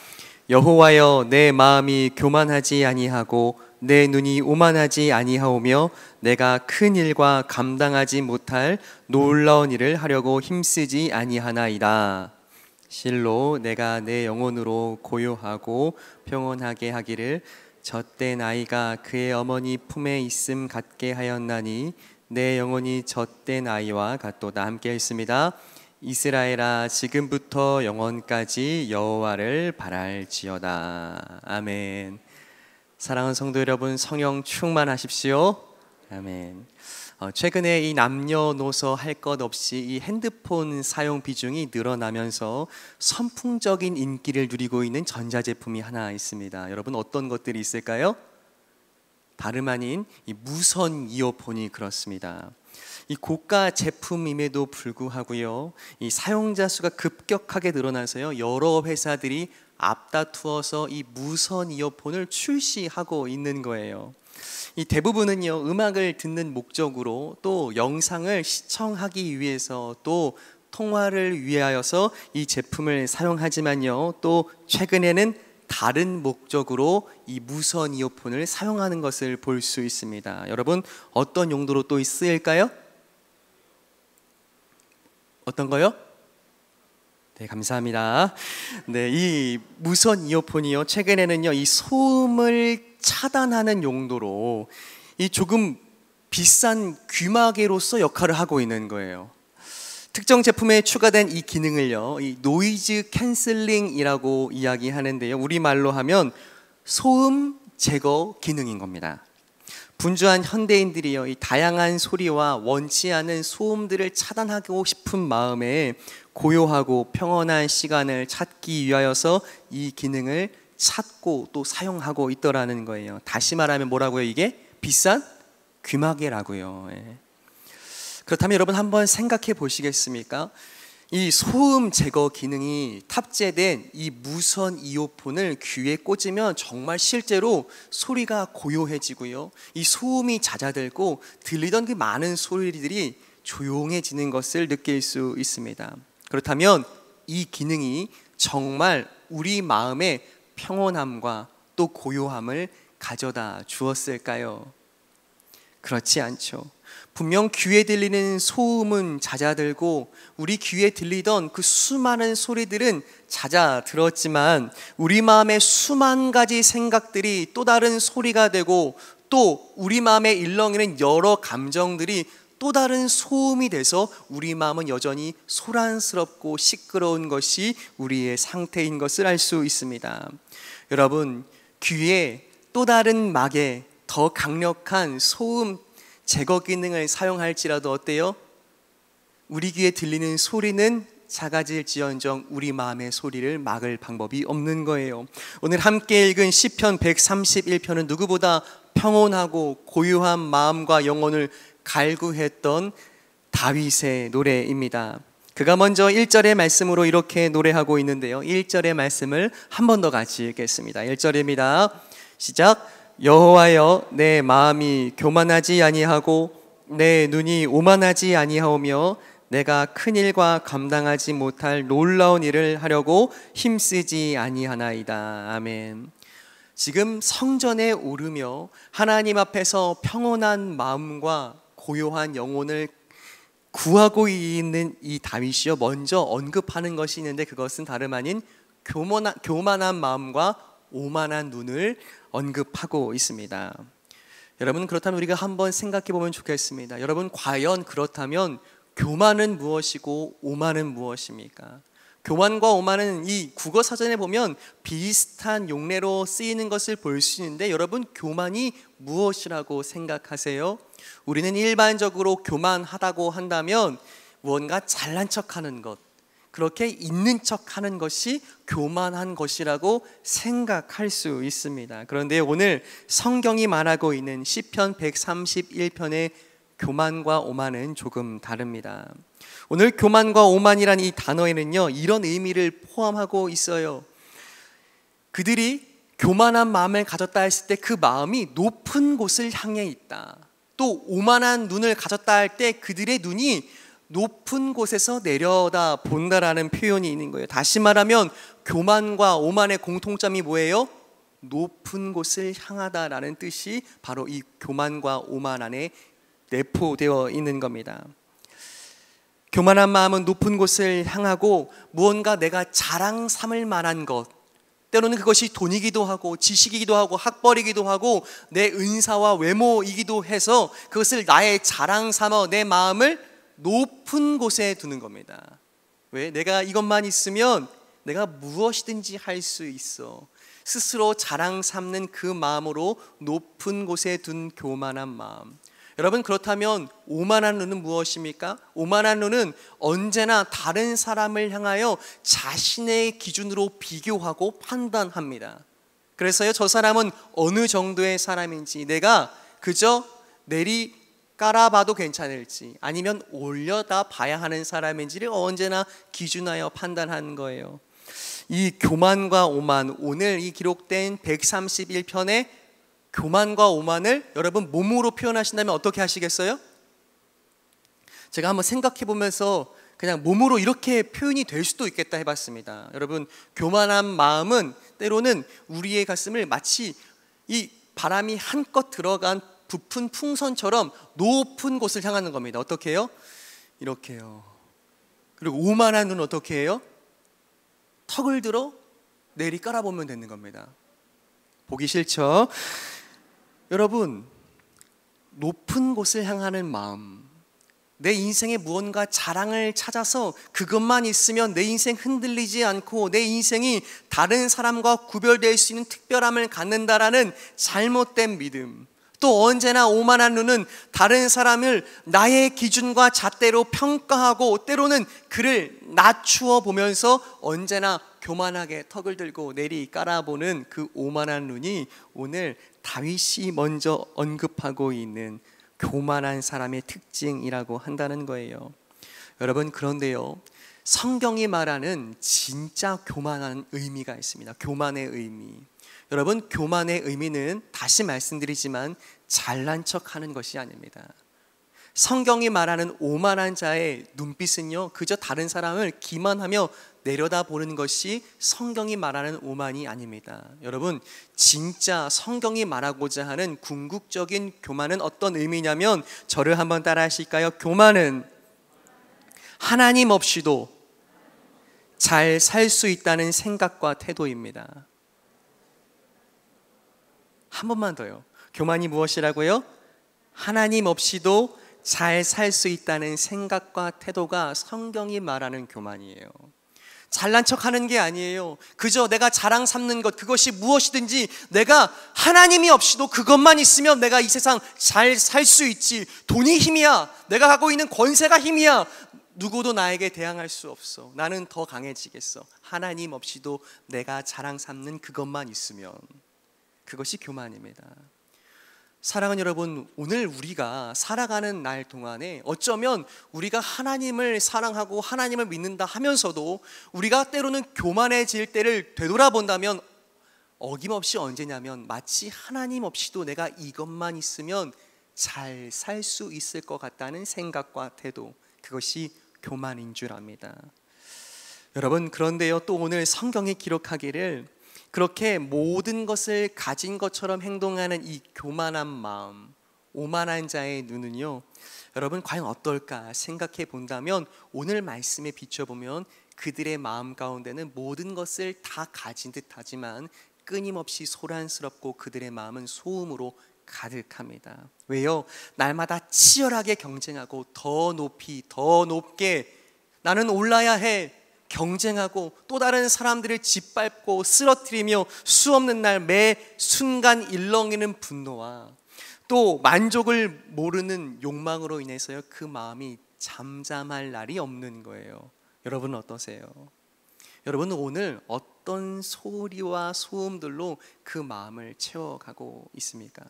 여호와여, 내 마음이 교만하지 아니하고 내 눈이 오만하지 아니하오며 내가 큰 일과 감당하지 못할 놀라운 일을 하려고 힘쓰지 아니하나이다. 실로 내가 내 영혼으로 고요하고 평온하게 하기를 젖된 아이가 그의 어머니 품에 있음 같게 하였나니 내 영혼이 젖된 아이와 같도다. 함께 읽습니다. 이스라엘아, 지금부터 영원까지 여호와를 바랄지어다. 아멘. 사랑하는 성도 여러분, 성령 충만하십시오. 아멘. 최근에 이 남녀노소 할 것 없이 이 핸드폰 사용 비중이 늘어나면서 선풍적인 인기를 누리고 있는 전자제품이 하나 있습니다. 여러분, 어떤 것들이 있을까요? 다름 아닌 이 무선 이어폰이 그렇습니다. 이 고가 제품임에도 불구하고요, 이 사용자 수가 급격하게 늘어나서요, 여러 회사들이 앞다투어서 이 무선 이어폰을 출시하고 있는 거예요. 이 대부분은요, 음악을 듣는 목적으로, 또 영상을 시청하기 위해서, 또 통화를 위하여서 이 제품을 사용하지만요, 또 최근에는 다른 목적으로 이 무선 이어폰을 사용하는 것을 볼 수 있습니다. 여러분, 어떤 용도로 또 쓰일까요? 어떤 거요? 네, 감사합니다. 네, 이 무선 이어폰이요, 최근에는요, 이 소음을 차단하는 용도로 이 조금 비싼 귀마개로서 역할을 하고 있는 거예요. 특정 제품에 추가된 이 기능을요, 이 노이즈 캔슬링이라고 이야기하는데요, 우리말로 하면 소음 제거 기능인 겁니다. 분주한 현대인들이요, 이 다양한 소리와 원치 않은 소음들을 차단하고 싶은 마음에 고요하고 평온한 시간을 찾기 위하여서 이 기능을 찾고 또 사용하고 있더라는 거예요. 다시 말하면 뭐라고요? 이게 비싼 귀마개라고요. 그렇다면 여러분, 한번 생각해 보시겠습니까? 이 소음 제거 기능이 탑재된 이 무선 이어폰을 귀에 꽂으면 정말 실제로 소리가 고요해지고요, 이 소음이 잦아들고 들리던 그 많은 소리들이 조용해지는 것을 느낄 수 있습니다. 그렇다면 이 기능이 정말 우리 마음에 평온함과 또 고요함을 가져다 주었을까요? 그렇지 않죠. 분명 귀에 들리는 소음은 잦아들고 우리 귀에 들리던 그 수많은 소리들은 잦아들었지만 우리 마음에 수만 가지 생각들이 또 다른 소리가 되고, 또 우리 마음에 일렁이는 여러 감정들이 또 다른 소음이 돼서 우리 마음은 여전히 소란스럽고 시끄러운 것이 우리의 상태인 것을 알 수 있습니다. 여러분, 귀에 또 다른 막에 더 강력한 소음 제거 기능을 사용할지라도 어때요? 우리 귀에 들리는 소리는 작아질지언정 우리 마음의 소리를 막을 방법이 없는 거예요. 오늘 함께 읽은 시편 131편은 누구보다 평온하고 고요한 마음과 영혼을 갈구했던 다윗의 노래입니다. 그가 먼저 1절의 말씀으로 이렇게 노래하고 있는데요, 1절의 말씀을 한 번 더 같이 읽겠습니다. 1절입니다. 시작. 여호와여, 내 마음이 교만하지 아니하고 내 눈이 오만하지 아니하오며 내가 큰 일과 감당하지 못할 놀라운 일을 하려고 힘쓰지 아니하나이다. 아멘. 지금 성전에 오르며 하나님 앞에서 평온한 마음과 고요한 영혼을 구하고 있는 이 다윗이요, 먼저 언급하는 것이 있는데 그것은 다름 아닌 교만한 마음과 오만한 눈을 언급하고 있습니다. 여러분, 그렇다면 우리가 한번 생각해 보면 좋겠습니다. 여러분, 과연 그렇다면 교만은 무엇이고 오만은 무엇입니까? 교만과 오만은 이 국어 사전에 보면 비슷한 용례로 쓰이는 것을 볼 수 있는데, 여러분 교만이 무엇이라고 생각하세요? 우리는 일반적으로 교만하다고 한다면 무언가 잘난 척하는 것, 그렇게 있는 척하는 것이 교만한 것이라고 생각할 수 있습니다. 그런데 오늘 성경이 말하고 있는 시편 131편의 교만과 오만은 조금 다릅니다. 오늘 교만과 오만이란 이 단어에는요, 이런 의미를 포함하고 있어요. 그들이 교만한 마음을 가졌다 했을 때 그 마음이 높은 곳을 향해 있다. 또 오만한 눈을 가졌다 할 때 그들의 눈이 높은 곳에서 내려다 본다라는 표현이 있는 거예요. 다시 말하면 교만과 오만의 공통점이 뭐예요? 높은 곳을 향하다라는 뜻이 바로 이 교만과 오만 안에 내포되어 있는 겁니다. 교만한 마음은 높은 곳을 향하고 무언가 내가 자랑 삼을 만한 것, 때로는 그것이 돈이기도 하고 지식이기도 하고 학벌이기도 하고 내 은사와 외모이기도 해서 그것을 나의 자랑 삼아 내 마음을 높은 곳에 두는 겁니다. 왜? 내가 이것만 있으면 내가 무엇이든지 할 수 있어. 스스로 자랑 삼는 그 마음으로 높은 곳에 둔 교만한 마음. 여러분, 그렇다면 오만한 눈은 무엇입니까? 오만한 눈은 언제나 다른 사람을 향하여 자신의 기준으로 비교하고 판단합니다. 그래서요, 저 사람은 어느 정도의 사람인지, 내가 그저 내리 깔아봐도 괜찮을지 아니면 올려다 봐야 하는 사람인지를 언제나 기준하여 판단하는 거예요. 이 교만과 오만, 오늘 이 기록된 131편의 교만과 오만을 여러분 몸으로 표현하신다면 어떻게 하시겠어요? 제가 한번 생각해 보면서 그냥 몸으로 이렇게 표현이 될 수도 있겠다 해봤습니다. 여러분, 교만한 마음은 때로는 우리의 가슴을 마치 이 바람이 한껏 들어간 부푼 풍선처럼 높은 곳을 향하는 겁니다. 어떻게 해요? 이렇게요. 그리고 오만한 눈은 어떻게 해요? 턱을 들어 내리 깔아보면 되는 겁니다. 보기 싫죠? 여러분, 높은 곳을 향하는 마음, 내 인생에 무언가 자랑을 찾아서 그것만 있으면 내 인생 흔들리지 않고 내 인생이 다른 사람과 구별될 수 있는 특별함을 갖는다라는 잘못된 믿음, 또 언제나 오만한 눈은 다른 사람을 나의 기준과 잣대로 평가하고 때로는 그를 낮추어 보면서 언제나 교만하게 턱을 들고 내리 깔아보는 그 오만한 눈이 오늘 다윗이 먼저 언급하고 있는 교만한 사람의 특징이라고 한다는 거예요. 여러분, 그런데요, 성경이 말하는 진짜 교만한 의미가 있습니다. 교만의 의미. 여러분, 교만의 의미는 다시 말씀드리지만 잘난 척하는 것이 아닙니다. 성경이 말하는 오만한 자의 눈빛은요, 그저 다른 사람을 기만하며 내려다보는 것이 성경이 말하는 오만이 아닙니다. 여러분, 진짜 성경이 말하고자 하는 궁극적인 교만은 어떤 의미냐면, 저를 한번 따라 하실까요? 교만은 하나님 없이도 잘 살 수 있다는 생각과 태도입니다. 한 번만 더요. 교만이 무엇이라고요? 하나님 없이도 잘 살 수 있다는 생각과 태도가 성경이 말하는 교만이에요. 잘난 척하는 게 아니에요. 그저 내가 자랑 삼는 것, 그것이 무엇이든지 내가 하나님이 없이도 그것만 있으면 내가 이 세상 잘 살 수 있지. 돈이 힘이야. 내가 갖고 있는 권세가 힘이야. 누구도 나에게 대항할 수 없어. 나는 더 강해지겠어. 하나님 없이도 내가 자랑 삼는 그것만 있으면, 그것이 교만입니다. 사랑하는 여러분, 오늘 우리가 살아가는 날 동안에 어쩌면 우리가 하나님을 사랑하고 하나님을 믿는다 하면서도 우리가 때로는 교만해질 때를 되돌아본다면 어김없이 언제냐면 마치 하나님 없이도 내가 이것만 있으면 잘 살 수 있을 것 같다는 생각과 태도, 그것이 교만인 줄 압니다. 여러분, 그런데요, 또 오늘 성경이 기록하기를 그렇게 모든 것을 가진 것처럼 행동하는 이 교만한 마음, 오만한 자의 눈은요, 여러분 과연 어떨까 생각해 본다면 오늘 말씀에 비춰보면 그들의 마음 가운데는 모든 것을 다 가진 듯 하지만 끊임없이 소란스럽고 그들의 마음은 소음으로 가득합니다. 왜요? 날마다 치열하게 경쟁하고 더 높이 더 높게 나는 올라야 해, 경쟁하고 또 다른 사람들을 짓밟고 쓰러뜨리며 수없는 날 매 순간 일렁이는 분노와 또 만족을 모르는 욕망으로 인해서요, 그 마음이 잠잠할 날이 없는 거예요. 여러분은 어떠세요? 여러분은 오늘 어떤 소리와 소음들로 그 마음을 채워가고 있습니까?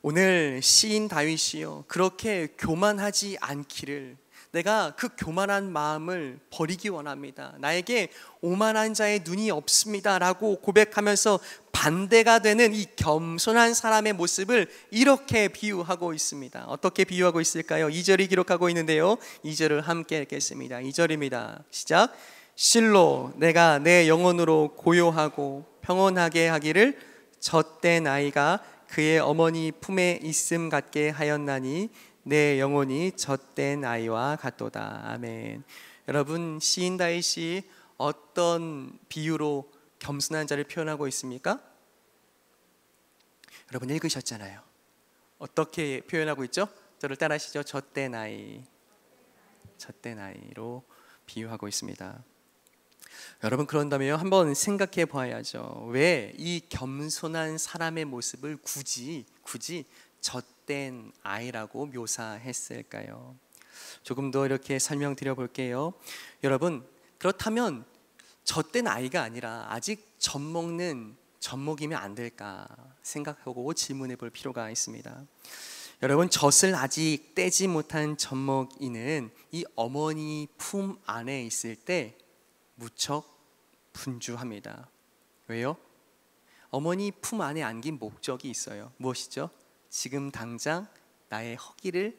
오늘 시인 다윗이요, 그렇게 교만하지 않기를, 내가 그 교만한 마음을 버리기 원합니다. 나에게 오만한 자의 눈이 없습니다 라고 고백하면서 반대가 되는 이 겸손한 사람의 모습을 이렇게 비유하고 있습니다. 어떻게 비유하고 있을까요? 2절이 기록하고 있는데요, 2절을 함께 읽겠습니다. 2절입니다. 시작. 실로 내가 내 영혼으로 고요하고 평온하게 하기를 젖된 아이가 그의 어머니 품에 있음 같게 하였나니 내 영혼이 젖된 아이와 같도다. 아멘. 여러분, 시인 다윗이 어떤 비유로 겸손한 자를 표현하고 있습니까? 여러분 읽으셨잖아요. 어떻게 표현하고 있죠? 저를 따라하시죠. 젖된 아이, 젖된 아이로 비유하고 있습니다. 여러분, 그런다면 한번 생각해 봐야죠. 왜 이 겸손한 사람의 모습을 굳이 젖된 아이라고 묘사했을까요? 조금 더 이렇게 설명드려 볼게요. 여러분, 그렇다면 젖된 아이가 아니라 아직 젖먹는 젖먹이면 안 될까 생각하고 질문해 볼 필요가 있습니다. 여러분, 젖을 아직 떼지 못한 젖먹이는 이 어머니 품 안에 있을 때 무척 분주합니다. 왜요? 어머니 품 안에 안긴 목적이 있어요. 무엇이죠? 지금 당장 나의 허기를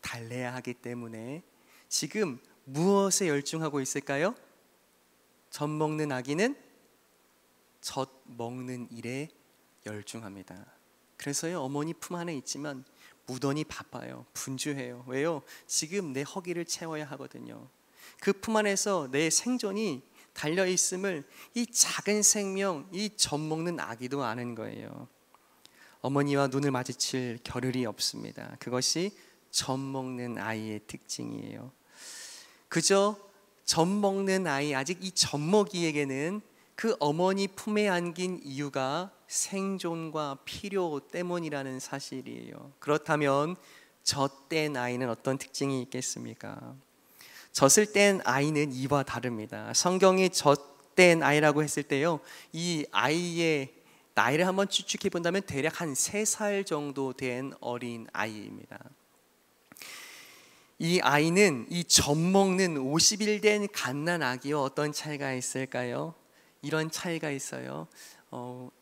달래야 하기 때문에 지금 무엇에 열중하고 있을까요? 젖 먹는 아기는 젖 먹는 일에 열중합니다. 그래서요, 어머니 품 안에 있지만 무던히 바빠요. 분주해요. 왜요? 지금 내 허기를 채워야 하거든요. 그 품 안에서 내 생존이 달려있음을 이 작은 생명, 이 젖 먹는 아기도 아는 거예요. 어머니와 눈을 마주칠 겨를이 없습니다. 그것이 젖 먹는 아이의 특징이에요. 그저 젖 먹는 아이, 아직 이 젖먹이에게는 그 어머니 품에 안긴 이유가 생존과 필요 때문이라는 사실이에요. 그렇다면 젖된 아이는 어떤 특징이 있겠습니까? 젖을 뗀 아이는 이와 다릅니다. 성경이 젖된 아이라고 했을 때요, 이 아이의 나이를 한번 추측해 본다면 대략 한 3살 정도 된 어린 아이입니다. 이 아이는 이 젖 먹는 50일 된 갓난 아기와 어떤 차이가 있을까요? 이런 차이가 있어요.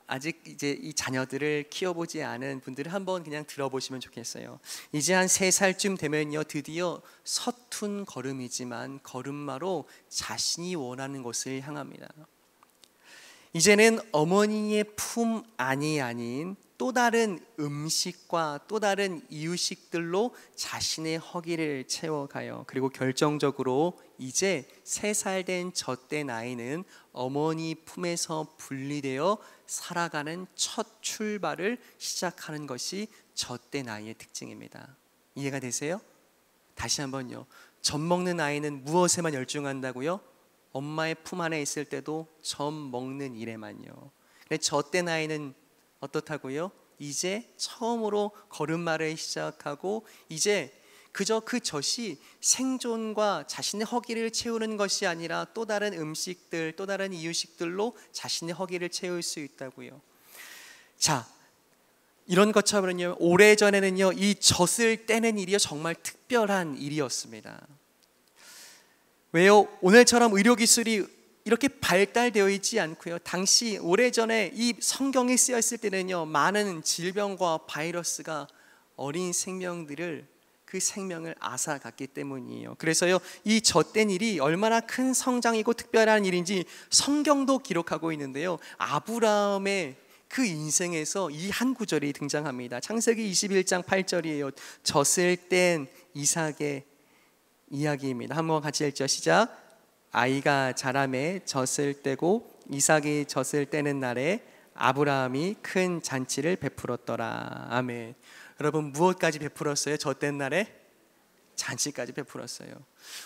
아직 이제 이 자녀들을 키워보지 않은 분들은 한번 그냥 들어보시면 좋겠어요. 이제 한 3살쯤 되면요, 드디어 서툰 걸음이지만 걸음마로 자신이 원하는 곳을 향합니다. 이제는 어머니의 품 안이 아닌 또 다른 음식과 또 다른 이유식들로 자신의 허기를 채워가요. 그리고 결정적으로 이제 3살 된 젖된 아이는 어머니 품에서 분리되어 살아가는 첫 출발을 시작하는 것이 젖된 아이의 특징입니다. 이해가 되세요? 다시 한번요. 젖 먹는 아이는 무엇에만 열중한다고요? 엄마의 품 안에 있을 때도 젖 먹는 일에만요. 근데 젖된 아이는 어떻다고요? 이제 처음으로 걸음마를 시작하고 이제 그저 그 젖이 생존과 자신의 허기를 채우는 것이 아니라 또 다른 음식들, 또 다른 이유식들로 자신의 허기를 채울 수 있다고요. 자, 이런 것처럼요, 오래전에는요, 이 젖을 떼는 일이 정말 특별한 일이었습니다. 왜요? 오늘처럼 의료기술이 이렇게 발달되어 있지 않고요, 당시 오래전에 이 성경이 쓰였을 때는요, 많은 질병과 바이러스가 어린 생명들을, 그 생명을 앗아갔기 때문이에요. 그래서요, 이 젖된 일이 얼마나 큰 성장이고 특별한 일인지 성경도 기록하고 있는데요, 아브라함의 그 인생에서 이 한 구절이 등장합니다. 창세기 21장 8절이에요. 젖을 뗀 이삭의 이야기입니다. 한번 같이 읽죠. 시작. 아이가 자라매 젖을 떼고 이삭이 젖을 떼는 날에 아브라함이 큰 잔치를 베풀었더라. 아멘. 여러분, 무엇까지 베풀었어요? 젖 뗀 날에? 잔치까지 베풀었어요.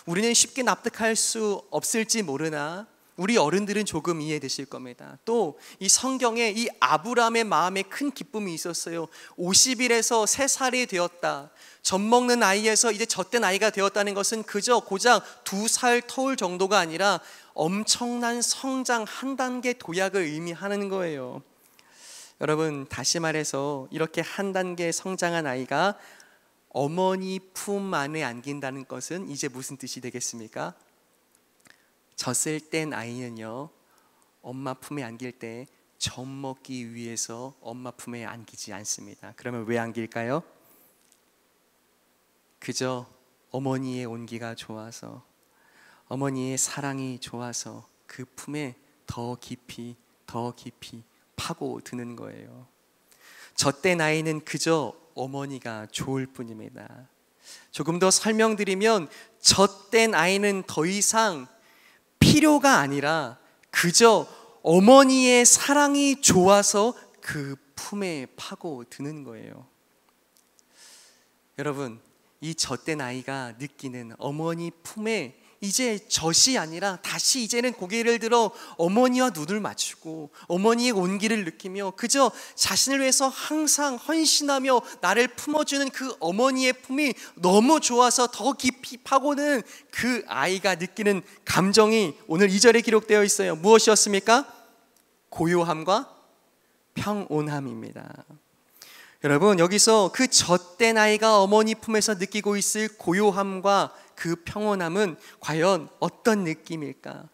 우리는 쉽게 납득할 수 없을지 모르나 우리 어른들은 조금 이해되실 겁니다. 또 이 성경에 이 아브라함의 마음에 큰 기쁨이 있었어요. 50일에서 3살이 되었다. 젖 먹는 아이에서 이제 젖된 아이가 되었다는 것은 그저 고작 2살 터울 정도가 아니라 엄청난 성장 한 단계 도약을 의미하는 거예요. 여러분, 다시 말해서 이렇게 한 단계 성장한 아이가 어머니 품 안에 안긴다는 것은 이제 무슨 뜻이 되겠습니까? 젖을 뗀 아이는요, 엄마 품에 안길 때 젖 먹기 위해서 엄마 품에 안기지 않습니다. 그러면 왜 안길까요? 그저 어머니의 온기가 좋아서, 어머니의 사랑이 좋아서 그 품에 더 깊이 파고드는 거예요. 젖된 아이는 그저 어머니가 좋을 뿐입니다. 조금 더 설명드리면 젖된 아이는 더 이상 필요가 아니라 그저 어머니의 사랑이 좋아서 그 품에 파고드는 거예요. 여러분, 이 젖된 아이가 느끼는 어머니 품에 이제 젖이 아니라 다시 이제는 고개를 들어 어머니와 눈을 맞추고 어머니의 온기를 느끼며 그저 자신을 위해서 항상 헌신하며 나를 품어주는 그 어머니의 품이 너무 좋아서 더 깊이 파고드는 그 아이가 느끼는 감정이 오늘 2절에 기록되어 있어요. 무엇이었습니까? 고요함과 평온함입니다. 여러분, 여기서 그 젖된 아이가 어머니 품에서 느끼고 있을 고요함과 그 평온함은 과연 어떤 느낌일까?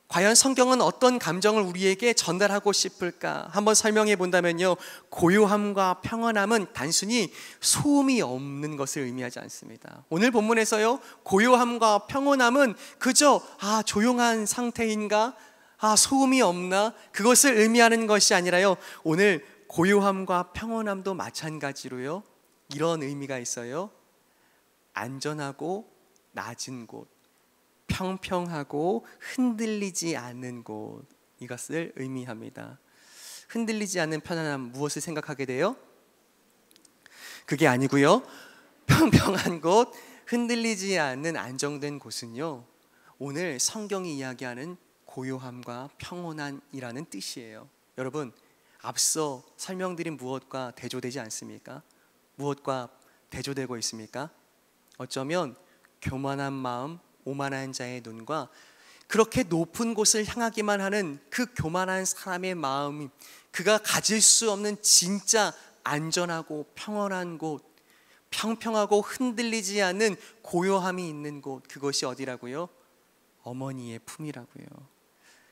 과연 성경은 어떤 감정을 우리에게 전달하고 싶을까? 한번 설명해 본다면요, 고요함과 평온함은 단순히 소음이 없는 것을 의미하지 않습니다. 오늘 본문에서요, 고요함과 평온함은 그저 조용한 상태인가? 소음이 없나? 그것을 의미하는 것이 아니라요, 오늘 고요함과 평온함도 마찬가지로요, 이런 의미가 있어요. 안전하고 낮은 곳, 평평하고 흔들리지 않는 곳, 이것을 의미합니다. 흔들리지 않는 편안함, 무엇을 생각하게 돼요? 그게 아니고요, 평평한 곳, 흔들리지 않는 안정된 곳은요, 오늘 성경이 이야기하는 고요함과 평온함이라는 뜻이에요. 여러분, 앞서 설명드린 무엇과 대조되지 않습니까? 무엇과 대조되고 있습니까? 어쩌면 교만한 마음, 오만한 자의 눈과 그렇게 높은 곳을 향하기만 하는 그 교만한 사람의 마음이 그가 가질 수 없는 진짜 안전하고 평온한 곳, 평평하고 흔들리지 않는 고요함이 있는 곳, 그것이 어디라고요? 어머니의 품이라고요.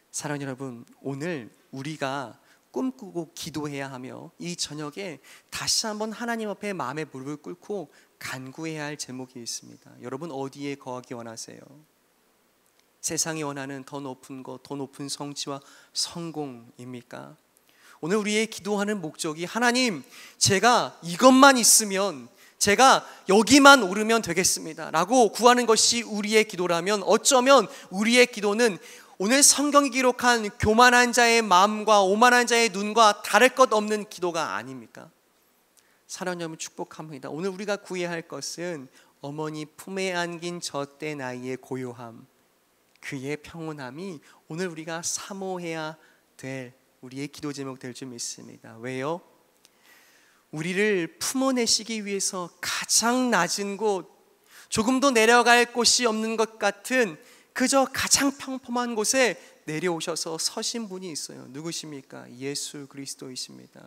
사랑하는 여러분, 오늘 우리가 꿈꾸고 기도해야 하며 이 저녁에 다시 한번 하나님 앞에 마음의 무릎을 꿇고 간구해야 할 제목이 있습니다. 여러분, 어디에 거하기 원하세요? 세상이 원하는 더 높은 것, 더 높은 성취와 성공입니까? 오늘 우리의 기도하는 목적이 하나님, 제가 이것만 있으면, 제가 여기만 오르면 되겠습니다 라고 구하는 것이 우리의 기도라면 어쩌면 우리의 기도는 오늘 성경이 기록한 교만한 자의 마음과 오만한 자의 눈과 다를 것 없는 기도가 아닙니까? 사랑하는 여러분, 축복합니다. 오늘 우리가 구해야 할 것은 어머니 품에 안긴 젖된 아이의 고요함, 그의 평온함이 오늘 우리가 사모해야 될 우리의 기도 제목 될 줄 믿습니다. 왜요? 우리를 품어내시기 위해서 가장 낮은 곳, 조금도 내려갈 곳이 없는 것 같은 그저 가장 평범한 곳에 내려오셔서 서신 분이 있어요. 누구십니까? 예수 그리스도이십니다.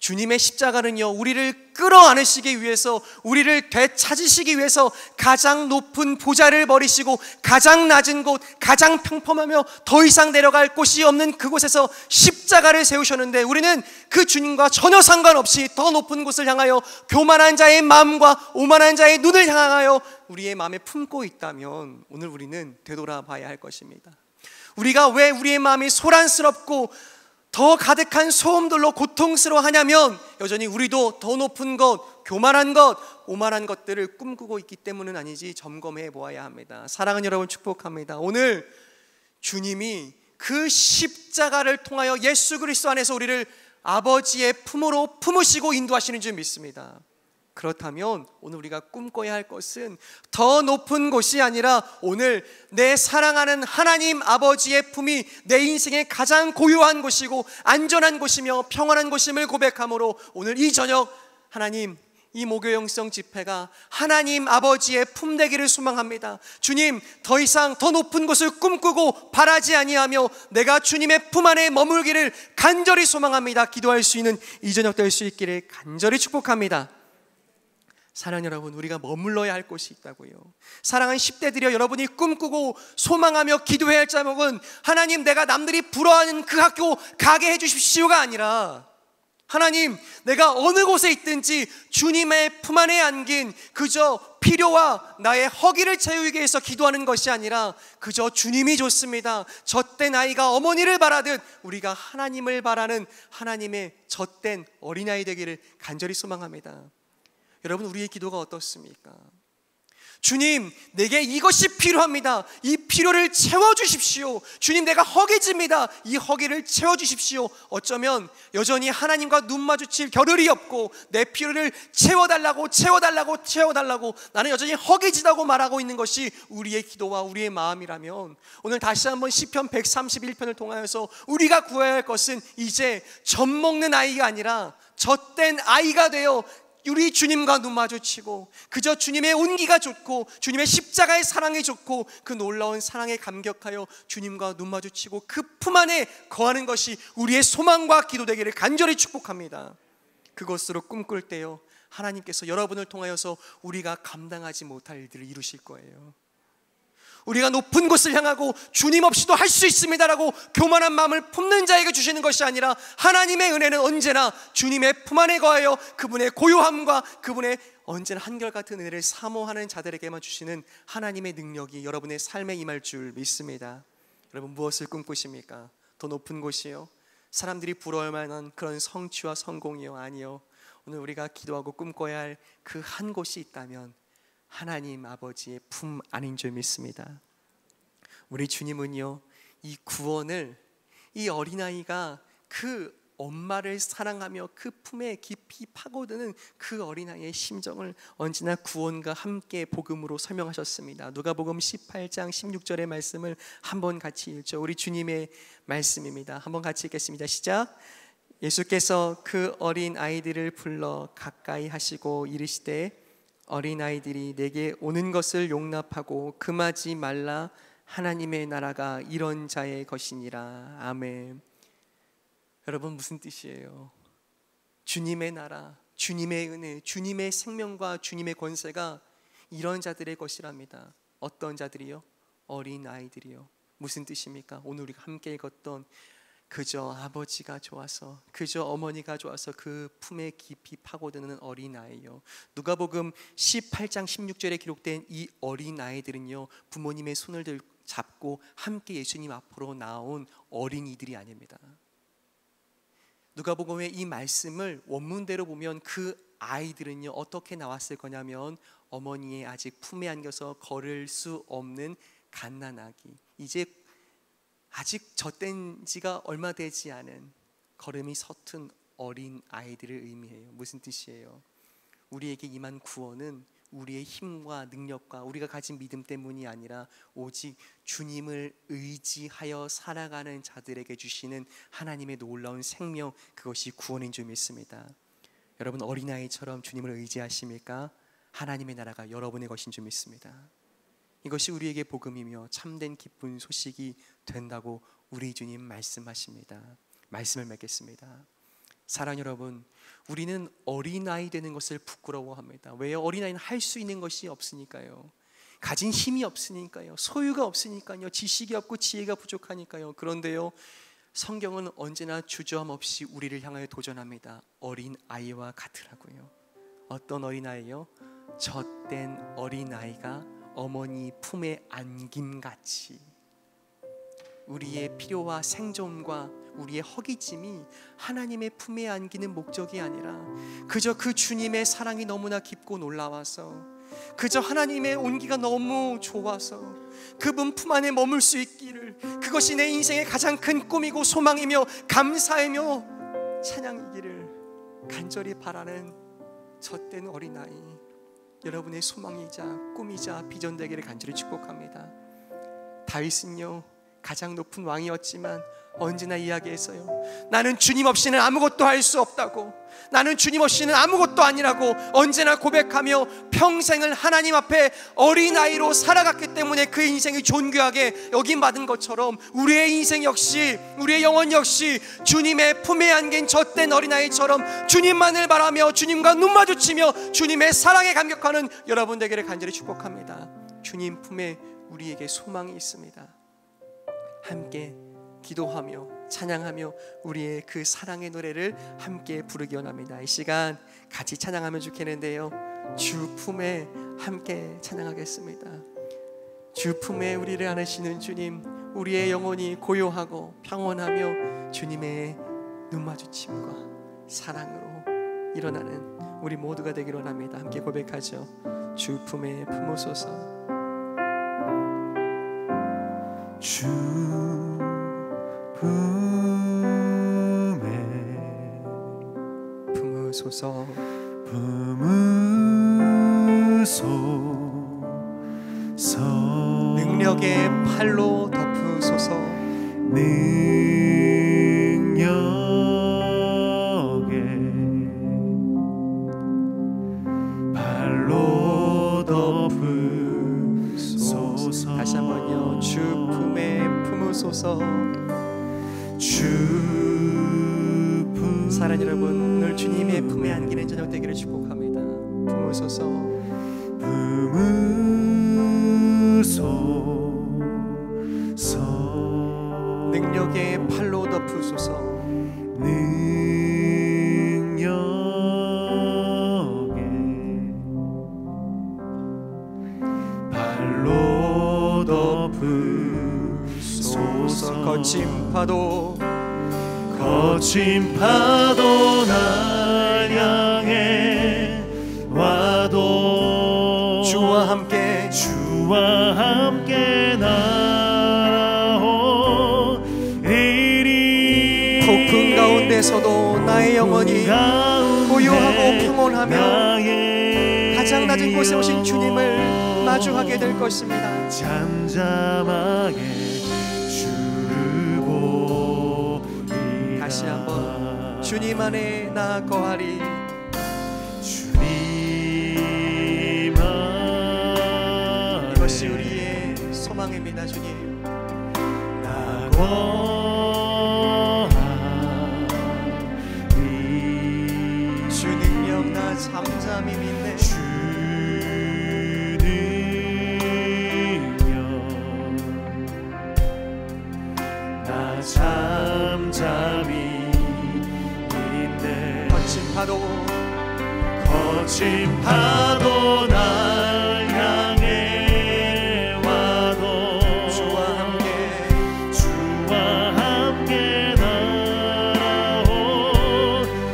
주님의 십자가는요, 우리를 끌어안으시기 위해서, 우리를 되찾으시기 위해서 가장 높은 보좌를 버리시고 가장 낮은 곳, 가장 평범하며 더 이상 내려갈 곳이 없는 그곳에서 십자가를 세우셨는데, 우리는 그 주님과 전혀 상관없이 더 높은 곳을 향하여 교만한 자의 마음과 오만한 자의 눈을 향하여 우리의 마음에 품고 있다면 오늘 우리는 되돌아봐야 할 것입니다. 우리가 왜 우리의 마음이 소란스럽고 더 가득한 소음들로 고통스러워하냐면 여전히 우리도 더 높은 것, 교만한 것, 오만한 것들을 꿈꾸고 있기 때문은 아니지 점검해 보아야 합니다. 사랑하는 여러분, 축복합니다. 오늘 주님이 그 십자가를 통하여 예수 그리스도 안에서 우리를 아버지의 품으로 품으시고 인도하시는 줄 믿습니다. 그렇다면 오늘 우리가 꿈꿔야 할 것은 더 높은 곳이 아니라 오늘 내 사랑하는 하나님 아버지의 품이 내 인생의 가장 고요한 곳이고 안전한 곳이며 평안한 곳임을 고백함으로 오늘 이 저녁 하나님, 이 목요 영성 집회가 하나님 아버지의 품 되기를 소망합니다. 주님, 더 이상 더 높은 곳을 꿈꾸고 바라지 아니하며 내가 주님의 품 안에 머물기를 간절히 소망합니다. 기도할 수 있는 이 저녁 될 수 있기를 간절히 축복합니다. 사랑하는 여러분, 우리가 머물러야 할 곳이 있다고요. 사랑하는 10대들이여, 여러분이 꿈꾸고 소망하며 기도해야 할 제목은 하나님, 내가 남들이 부러워하는 그 학교 가게 해주십시오가 아니라 하나님, 내가 어느 곳에 있든지 주님의 품 안에 안긴 그저 필요와 나의 허기를 채우기 위해서 기도하는 것이 아니라 그저 주님이 좋습니다. 젖된 아이가 어머니를 바라듯 우리가 하나님을 바라는 하나님의 젖된 어린아이 되기를 간절히 소망합니다. 여러분, 우리의 기도가 어떻습니까? 주님, 내게 이것이 필요합니다. 이 필요를 채워주십시오. 주님, 내가 허기집니다. 이 허기를 채워주십시오. 어쩌면 여전히 하나님과 눈 마주칠 겨를이 없고 내 필요를 채워달라고 나는 여전히 허기지다고 말하고 있는 것이 우리의 기도와 우리의 마음이라면 오늘 다시 한번 시편 131편을 통하여서 우리가 구해야 할 것은 이제 젖먹는 아이가 아니라 젖된 아이가 되어 우리 주님과 눈 마주치고 그저 주님의 온기가 좋고 주님의 십자가의 사랑이 좋고 그 놀라운 사랑에 감격하여 주님과 눈 마주치고 그 품 안에 거하는 것이 우리의 소망과 기도 되기를 간절히 축복합니다. 그것으로 꿈꿀 때요, 하나님께서 여러분을 통하여서 우리가 감당하지 못할 일들을 이루실 거예요. 우리가 높은 곳을 향하고 주님 없이도 할 수 있습니다라고 교만한 마음을 품는 자에게 주시는 것이 아니라 하나님의 은혜는 언제나 주님의 품 안에 거하여 그분의 고요함과 그분의 언제나 한결같은 은혜를 사모하는 자들에게만 주시는 하나님의 능력이 여러분의 삶에 임할 줄 믿습니다. 여러분, 무엇을 꿈꾸십니까? 더 높은 곳이요? 사람들이 부러워할 만한 그런 성취와 성공이요? 아니요. 오늘 우리가 기도하고 꿈꿔야 할 그 한 곳이 있다면 하나님 아버지의 품 안인 줄 믿습니다. 우리 주님은요, 이 구원을, 이 어린아이가 그 엄마를 사랑하며 그 품에 깊이 파고드는 그 어린아이의 심정을 언제나 구원과 함께 복음으로 설명하셨습니다. 누가복음 18장 16절의 말씀을 한번 같이 읽죠. 우리 주님의 말씀입니다. 한번 같이 읽겠습니다. 시작. 예수께서 그 어린 아이들을 불러 가까이 하시고 이르시되 어린아이들이 내게 오는 것을 용납하고 금하지 말라. 하나님의 나라가 이런 자의 것이니라. 아멘. 여러분, 무슨 뜻이에요? 주님의 나라, 주님의 은혜, 주님의 생명과 주님의 권세가 이런 자들의 것이랍니다. 어떤 자들이요? 어린아이들이요. 무슨 뜻입니까? 오늘 우리가 함께 읽었던 그저 아버지가 좋아서, 그저 어머니가 좋아서 그 품에 깊이 파고드는 어린아이요. 누가복음 18장 16절에 기록된 이 어린아이들은요, 부모님의 손을 잡고 함께 예수님 앞으로 나온 어린이들이 아닙니다. 누가복음의 이 말씀을 원문대로 보면 그 아이들은요, 어떻게 나왔을 거냐면 어머니의 아직 품에 안겨서 걸을 수 없는 갓난아기, 이제 아직 젖된 지가 얼마 되지 않은 걸음이 서툰 어린 아이들을 의미해요. 무슨 뜻이에요? 우리에게 임한 구원은 우리의 힘과 능력과 우리가 가진 믿음 때문이 아니라 오직 주님을 의지하여 살아가는 자들에게 주시는 하나님의 놀라운 생명, 그것이 구원인 줄 믿습니다. 여러분, 어린아이처럼 주님을 의지하십니까? 하나님의 나라가 여러분의 것인 줄 믿습니다. 이것이 우리에게 복음이며 참된 기쁜 소식이 된다고 우리 주님 말씀하십니다. 말씀을 맺겠습니다. 사랑 여러분, 우리는 어린아이 되는 것을 부끄러워합니다. 왜요? 어린아이는 할 수 있는 것이 없으니까요. 가진 힘이 없으니까요. 소유가 없으니까요. 지식이 없고 지혜가 부족하니까요. 그런데요, 성경은 언제나 주저함 없이 우리를 향하여 도전합니다. 어린아이와 같으라고요. 어떤 어린아이요? 젖된 어린아이가 어머니 품에 안김같이 우리의 필요와 생존과 우리의 허기짐이 하나님의 품에 안기는 목적이 아니라 그저 그 주님의 사랑이 너무나 깊고 놀라워서, 그저 하나님의 온기가 너무 좋아서 그분 품 안에 머물 수 있기를, 그것이 내 인생의 가장 큰 꿈이고 소망이며 감사이며 찬양이기를 간절히 바라는 젖된 어린아이, 여러분의 소망이자 꿈이자 비전 되기를 간절히 축복합니다. 다윗은요 가장 높은 왕이었지만 언제나 이야기했어요. 나는 주님 없이는 아무것도 할 수 없다고, 나는 주님 없이는 아무것도 아니라고 언제나 고백하며 평생을 하나님 앞에 어린아이로 살아갔기 때문에 그 인생이 존귀하게 여김받은 것처럼 우리의 인생 역시, 우리의 영혼 역시 주님의 품에 안긴 젖된 어린아이처럼 주님만을 바라며 주님과 눈 마주치며 주님의 사랑에 감격하는 여러분 되기를 간절히 축복합니다. 주님 품에 우리에게 소망이 있습니다. 함께 기도하며 찬양하며 우리의 그 사랑의 노래를 함께 부르기 원합니다. 이 시간 같이 찬양하면 좋겠는데요, 주 품에 함께 찬양하겠습니다. 주 품에 우리를 안으시는 주님, 우리의 영혼이 고요하고 평온하며 주님의 눈마주침과 사랑으로 일어나는 우리 모두가 되기를 원합니다. 함께 고백하죠. 주 품에 품으소서. 주 품에 품으소서. 품으소서. 능력의 팔로 덮으소서. 능력의 팔로 덮으소서. 다시 한번요. 주 품에 품으소서. 사랑 여러분, 오늘 주님의 품에 안기는 저녁 되기를 축복합니다. 품으소서. 품으소서. 능력의 팔로 덮으소서. 능력의 팔로 덮으소서. 거친 파도 거친 파도 날 향해 와도 주와 함께 나오리니. 폭풍 가운데서도 나의 영혼이 고요하고 평온하며 가장 낮은 곳에 오신 주님을 마주하게 될 것입니다. 잠잠하게 주를 보리라. 다시 한번 주님 안에 나 거하리. 주님 안에 이것이 우리의 소망입니다. 주님 나 거하리. 주 능력 나 잠잠히 믿네. 주 능력 나 잠잠히 믿네. 거친 파도 날 향해 와도 주와 함께 나오.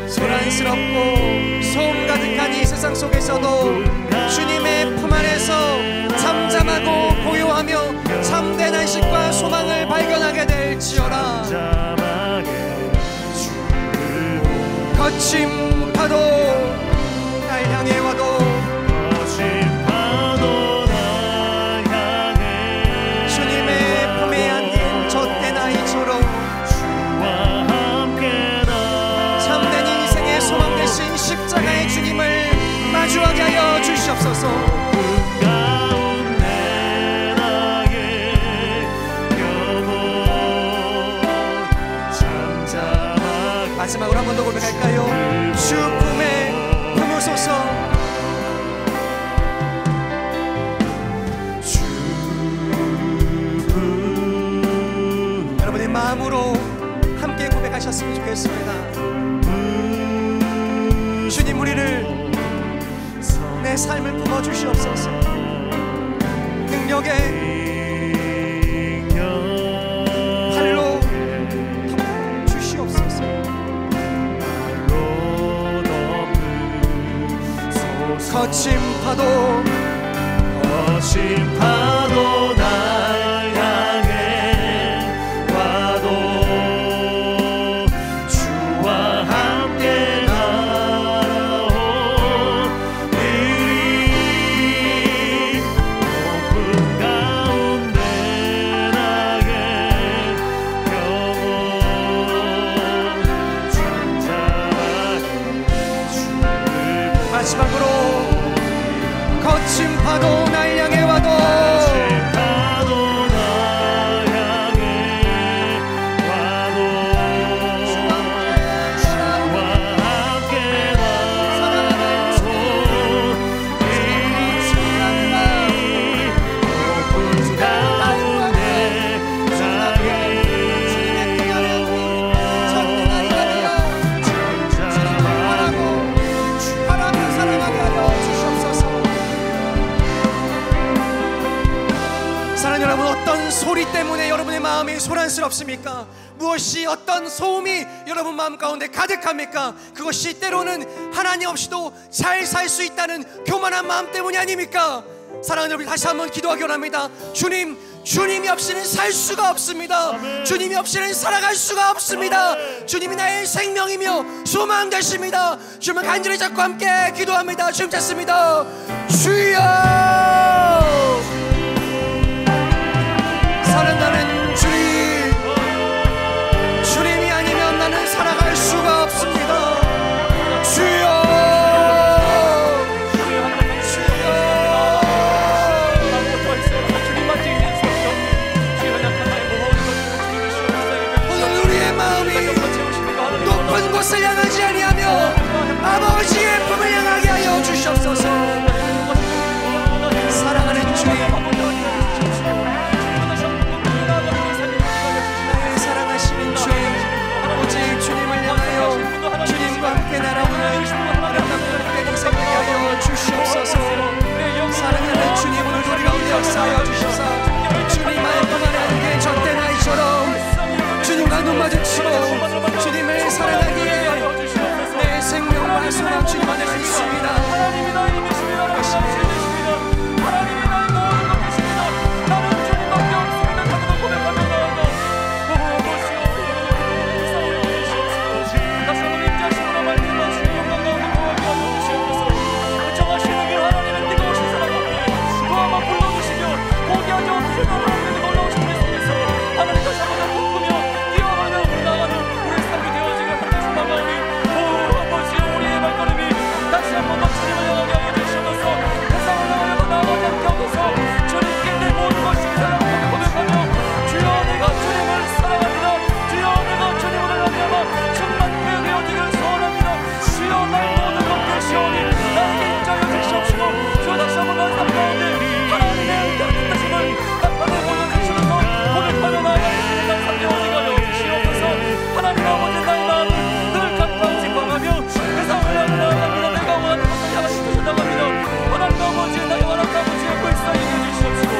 소란스럽고 소음 가득한 이 세상 속에서도 주님의 품 안에서 잠잠하고 고요하며 참된 안식과 소망을 발견하게 될지어다. 거친 파도 날 향해 와도 주님의 품에 안긴 젖된 아이처럼 참된 인생의 소망 대신 십자가의 주님을 마주하게 하여 주시옵소서. 마지막으로 한 번 더 고백할까요? 주 품에 품으소서. 여러분의 마음으로 함께 고백하셨으면 좋겠습니다. 주님, 우리를 내 삶을 품어주시옵소서. 능력의 팔로 덮주시옵소서. 거친 파도 날 향해 와도 주와 함께 나오. 거친 파도 날 향해 와도 파도 날 향해 와도 주와 함께 나도 이 높은 가운데 나의 이름으로 사랑하는 여러분, 어떤 소리 때문에 여러분의 마음이 소란스럽습니까? 무엇이 어떤 소음이 여러분 마음 가운데 가득합니까? 그것이 때로는 하나님 없이도 잘 살 수 있다는 교만한 마음 때문이 아닙니까? 사랑하는 여러분, 다시 한번 기도하기 원합니다. 주님이 없이는 살 수가 없습니다. 주님이 없이는 살아갈 수가 없습니다. 주님이 나의 생명이며 소망 되십니다. 주님을 간절히 잡고 함께 기도합니다. 주님 찾습니다. 주여, 살아나는 주님이 아니면 나는 살아갈 수가 없습니다. 주여, 오늘 우리의 마음이 높은 곳을 향하지 아니하며 아버지의 품을 향하게 하여 주시옵소서. 사랑하는 주님, 사랑하시는 주님, 오직 주님을 향하여 주님과 함께 날아오는 아름답고 복된 인생 되게 하여 주시옵소서. 사랑하는 주님, 오늘 우리 가운데 역사하여 주시옵소서. 주님 말씀 안에 함께 젖된 아이처럼 주님과 눈 마주치고 주님을 사랑하기에 내 생명과 소망 주님 안에 있습니다. 하나님이 나의 힘이십니다. 하나님이 나의 모든 것이십니다. 나는 주님밖에 없습니다. 하나님 고백하며 나아가 다시 한번 임재하시고 말씀하시는 영광 가운데 거하게 하여 주시옵소서. 정하시는 길 하나님의 뜨거우신 사랑 앞에 또 한번 불러주시며 고귀하지 없으신 하나님의 놀라우신 우리 속에서 하나님 다시 한번 더 볶으며 뛰어가며 우리 나가는 우리의 삶이 되어지길 하나님 나가오니 아버지 우리의 발걸음이 다시 한번 더 주님을 향하게 하여 주시옵소서. 세상을 향하여 나아가지 않게 하옵소서. 주님께 내 모든 것이 사랑하고 고백하며 주여 내가 주님을 사랑합니다. 주여 내가 주님을 향하여 충만케 되어지기를 소원합니다. 주여 나의 모든 것 되시오니 나에게 인자하여 주시옵시고 주여 다시 한번 나의 삶 가운데 하나님의 은혜의 뜻하심을 나타내 보여주시면서 고백하며 나아가는 나의 삶 되어지게 하여 주시옵소서. 하나님 아버지 나의 마음을 늘 간파하고 직방하며 세상을 향해 나아갑니다. 내가 원하는 것을 향하여 주신다갑니다. 하나님 아버지 나의 원하는 아버지의 불쌍히 해주시옵시고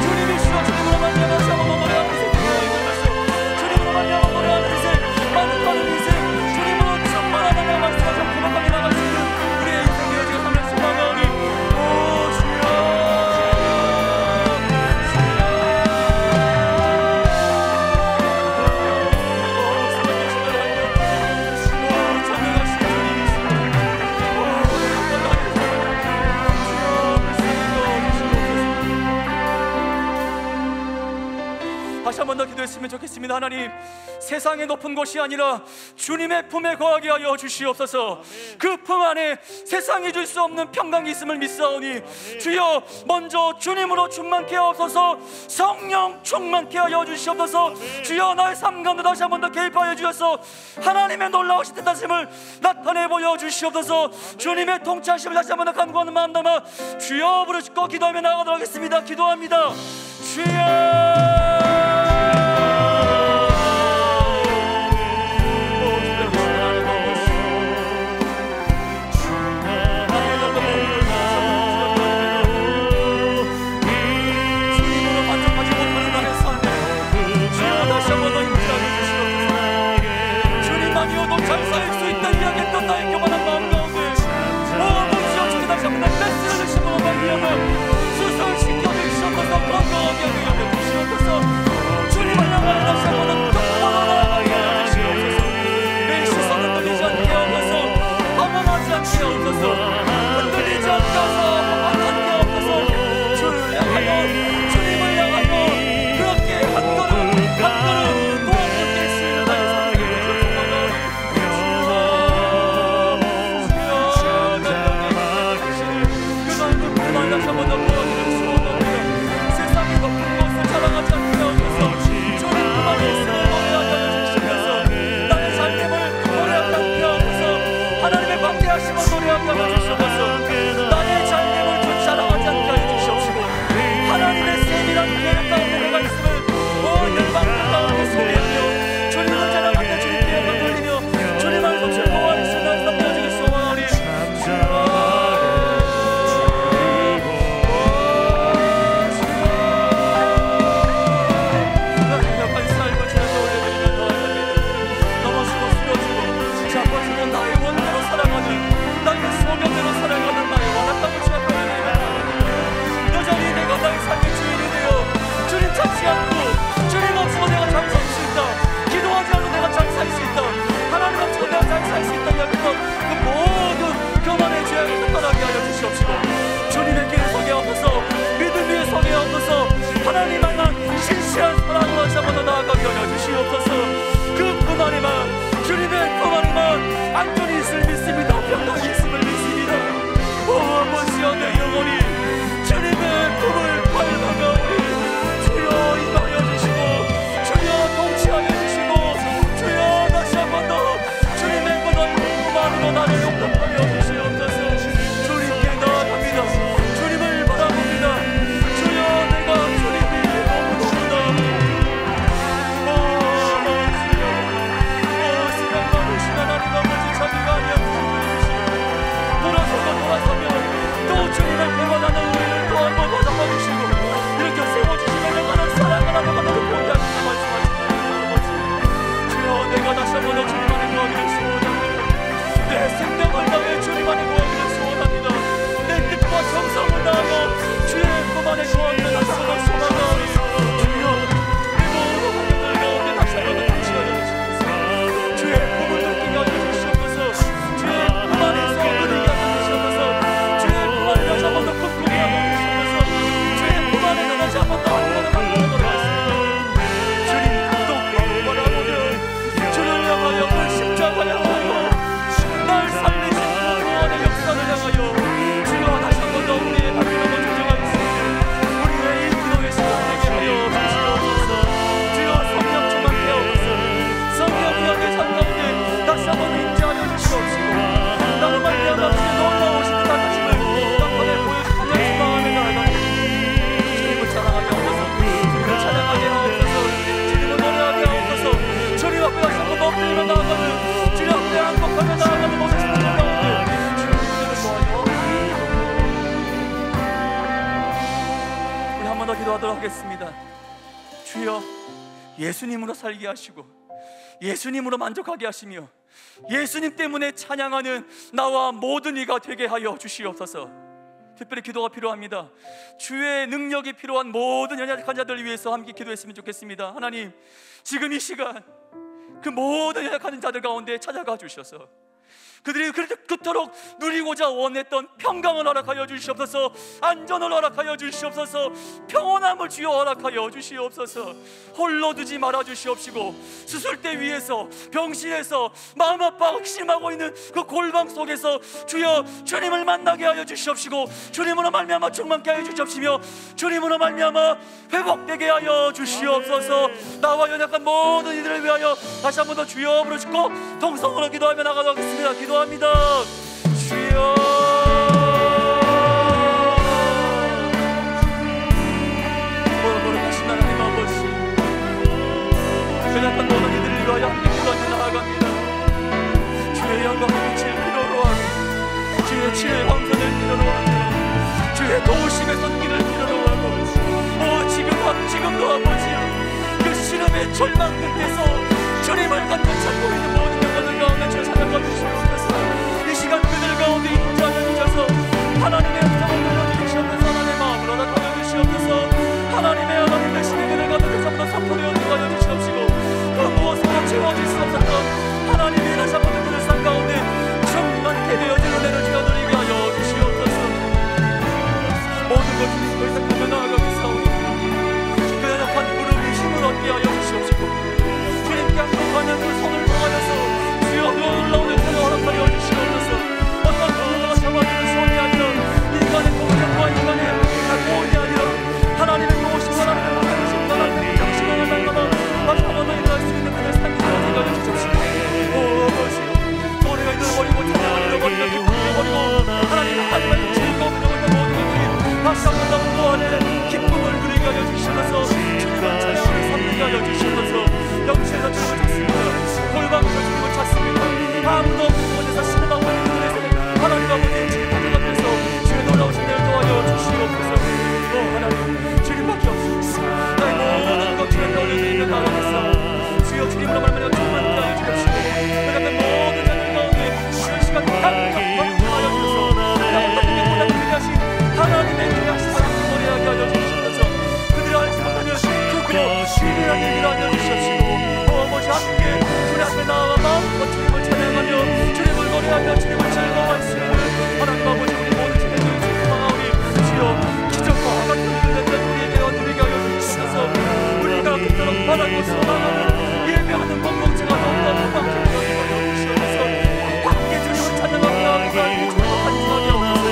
주님이시여 주님으로 말미암아 샤워 노래하는 인생 주님으로 말미암아 노래하는 인생 만족하는 인생 주님으로 충만하다 말씀하셔 고백하며 나갈 수 있는 우리의 인생 되어지게 하며 소망하오니 오 주여 다시 한 번 더 기도했으면 좋겠습니다. 하나님, 세상의 높은 곳이 아니라 주님의 품에 거하게 하여 주시옵소서. 그 품 안에 세상이 줄 수 없는 평강이 있음을 믿사오니 주여 먼저 주님으로 충만케 하옵소서. 성령 충만케 하여 주시옵소서. 주여 나의 삶 가운데 다시 한 번 더 개입하여 주셔서 하나님의 놀라우신 뜻하심을 나타내 보여 주시옵소서. 주님의 통치하심을 다시 한 번 더 간구하는 마음 담아 주여 부르짖고 기도하며 나아가도록 하겠습니다. 기도합니다. 주여 잘 살 수 있다 이야기했던 나의 교만한 마음 가운데 아버지여 주님 다시 한번 메시지를 주시고 말미암아 수술시켜 주시옵소서. 건강하게 하여 주시옵소서. 주님을 향하여 다시 한번 똑바로 주시옵소서. 내 시선을 흔들리지 않게 하옵소서. 방황하지 않게 하옵소서. 흔들리지 않게 하소서. 방황하지 않게 하옵소서. 주를 향하여 주님을 향하여 그렇게 한 걸음 도움을 수 있는 나의 삶을 주여 기도하도록 하겠습니다. 주여, 예수님으로 살게 하시고 예수님으로 만족하게 하시며 예수님 때문에 찬양하는 나와 모든 이가 되게 하여 주시옵소서. 특별히 기도가 필요합니다. 주의 능력이 필요한 모든 연약한 자들을 위해서 함께 기도했으면 좋겠습니다. 하나님, 지금 이 시간 그 모든 연약한 자들 가운데 찾아가 주셔서 그들이 그토록 누리고자 원했던 평강을 허락하여 주시옵소서. 안전을 허락하여 주시옵소서. 평온함을 주여 허락하여 주시옵소서. 홀로 두지 말아 주시옵시고 수술대 위에서 병실에서 마음 아파 의심하고 있는 그 골방 속에서 주여 주님을 만나게 하여 주시옵시고 주님으로 말미암아 충만케 하여 주시옵시며 주님으로 말미암아 회복되게 하여 주시옵소서. 나와 연약한 모든 이들을 위하여 다시 한 번 더 주여 부르짖고 동성으로 기도하며 나가도록 하겠습니다. 기도합니다. 주여, 거룩하신 하나님 아버지, 연약한 모든 이들을 위하여 함께 기도하며 나아갑니다. 주의 영광의 빛을 필요로 하고 주의 치유의 황선을 필요로 하고 주의 도우심의 손길을 필요로 하고 지금도 아버지요, 그 시름의 절망 끝에서 주님을 간절히 찾고 있는 모든 영혼들 가운데 주를 찾아가 주시옵소서. 이 시간 그들 가운데 인자하여 주셔서 하나님의 영성을 들려주시옵소서. 하나님의 마음을 허락하여 주시옵소서. 하나님의 하나님 대신에 그들 가운데 전부 선포되어 주하여 주시옵시고 그 무엇으로 채워질 수 없었던 하나님의 다시 한번 그들 삶 가운데 충만케 되어지는 은혜를 주어드리게 하여 주시옵소서. 모든 것 주님 더 이상 가며 나아가겠사오니 그 연약한 무릎 힘을 얻게 하여 주시옵시고 주님께 항복하는 그 손을 통하여서 주여 놀라운 은혜를 허락하여 주시옵소서. 어떤 누군가가 잡아주는 손이 아니라 인간의 공격과 인간의 공이 아니라 하나님의 도우심, 하나님의 못하신 하나님의 당신을 만나봐 마지막 만나 일어날 수 있는 그들 삶이 되어지게 하여 주십시오. 오 아버지, 우리가 잃어버리고 찬양을 잃어버리고 기쁨을 잃어버리고 하나님의 즐거움을 잃어버리는 모든 것들이 다시 한번 더 안에 기쁨을 누리게 하여 주시면서 주님을 찬양하는 삶 되게 하여 주시면서 영체에서 주님을 찾습니다. 골방에서 주님을 찾습니다. 아무도 없는 곳에서 신음하고 있는 곳에서 하나님 아버지의 주님 찾아가면서 주의 놀라우신 일을 도와여 주시옵소서. 하나님, 주님밖에 없습니다. 나의 모든 것 주님께 올려드리며 나아가겠사. 주여 주님으로 말하여 충만케 하여 주옵시고 그렇게 모든 자들 가운데 주의 시간 강력하게 하여 주셔서 어떻게 보답되게 하신 하나님의 귀하신 사랑을 노래하게 하여 주시옵소서. 그들이 알지 못하는 크고 신이라는 일을 알려 주시옵시고 아버지 함께 주님 앞에 나와 마음껏 주님을 찬양하며 주님을 노래하며 주님을 즐거워할 수 있는 하나님 아버지 우리 모든 주님을 즐거워하오니 주여 기적과 같은 일을 냈던 우리에게 누리게 하여 주시옵소서. 우리가 그토록 바라고 소망하는 예배하는 공동체가 너무나 소망스럽게 하여 주시옵소서. 함께 주님을 찬양하게 하고 함께 주님을 간증하게 하옵소서.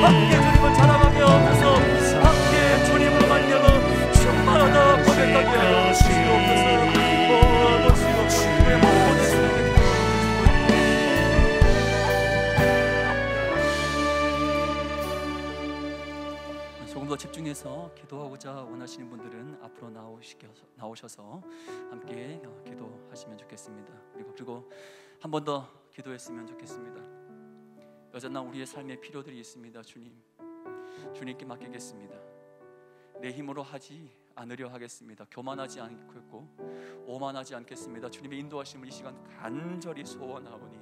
함께 주님을 자랑하게 하옵소서. 함께 주님으로 말미암아 충만하다 고백하게 하여 주시옵소서. 조금 더 집중해서 기도하고자 원하시는 분들은 앞으로 나오셔서 함께 기도하시면 좋겠습니다. 그리고 한 번 더 기도했으면 좋겠습니다. 여전한 우리의 삶의 필요들이 있습니다. 주님께 맡기겠습니다. 내 힘으로 하지 않으려 하겠습니다. 교만하지 않겠고 오만하지 않겠습니다. 주님의 인도하심을 이 시간 간절히 소원하오니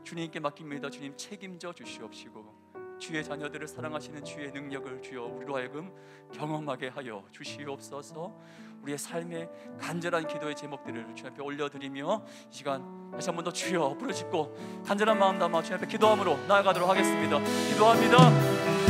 주님께 맡깁니다. 주님 책임져 주시옵시고 주의 자녀들을 사랑하시는 주의 능력을 주여 우리로 하여금 경험하게 하여 주시옵소서. 우리의 삶의 간절한 기도의 제목들을 주님 앞에 올려드리며 이 시간 다시 한 번 더 주여 부르짖고 간절한 마음 담아 주님 앞에 기도함으로 나아가도록 하겠습니다. 기도합니다.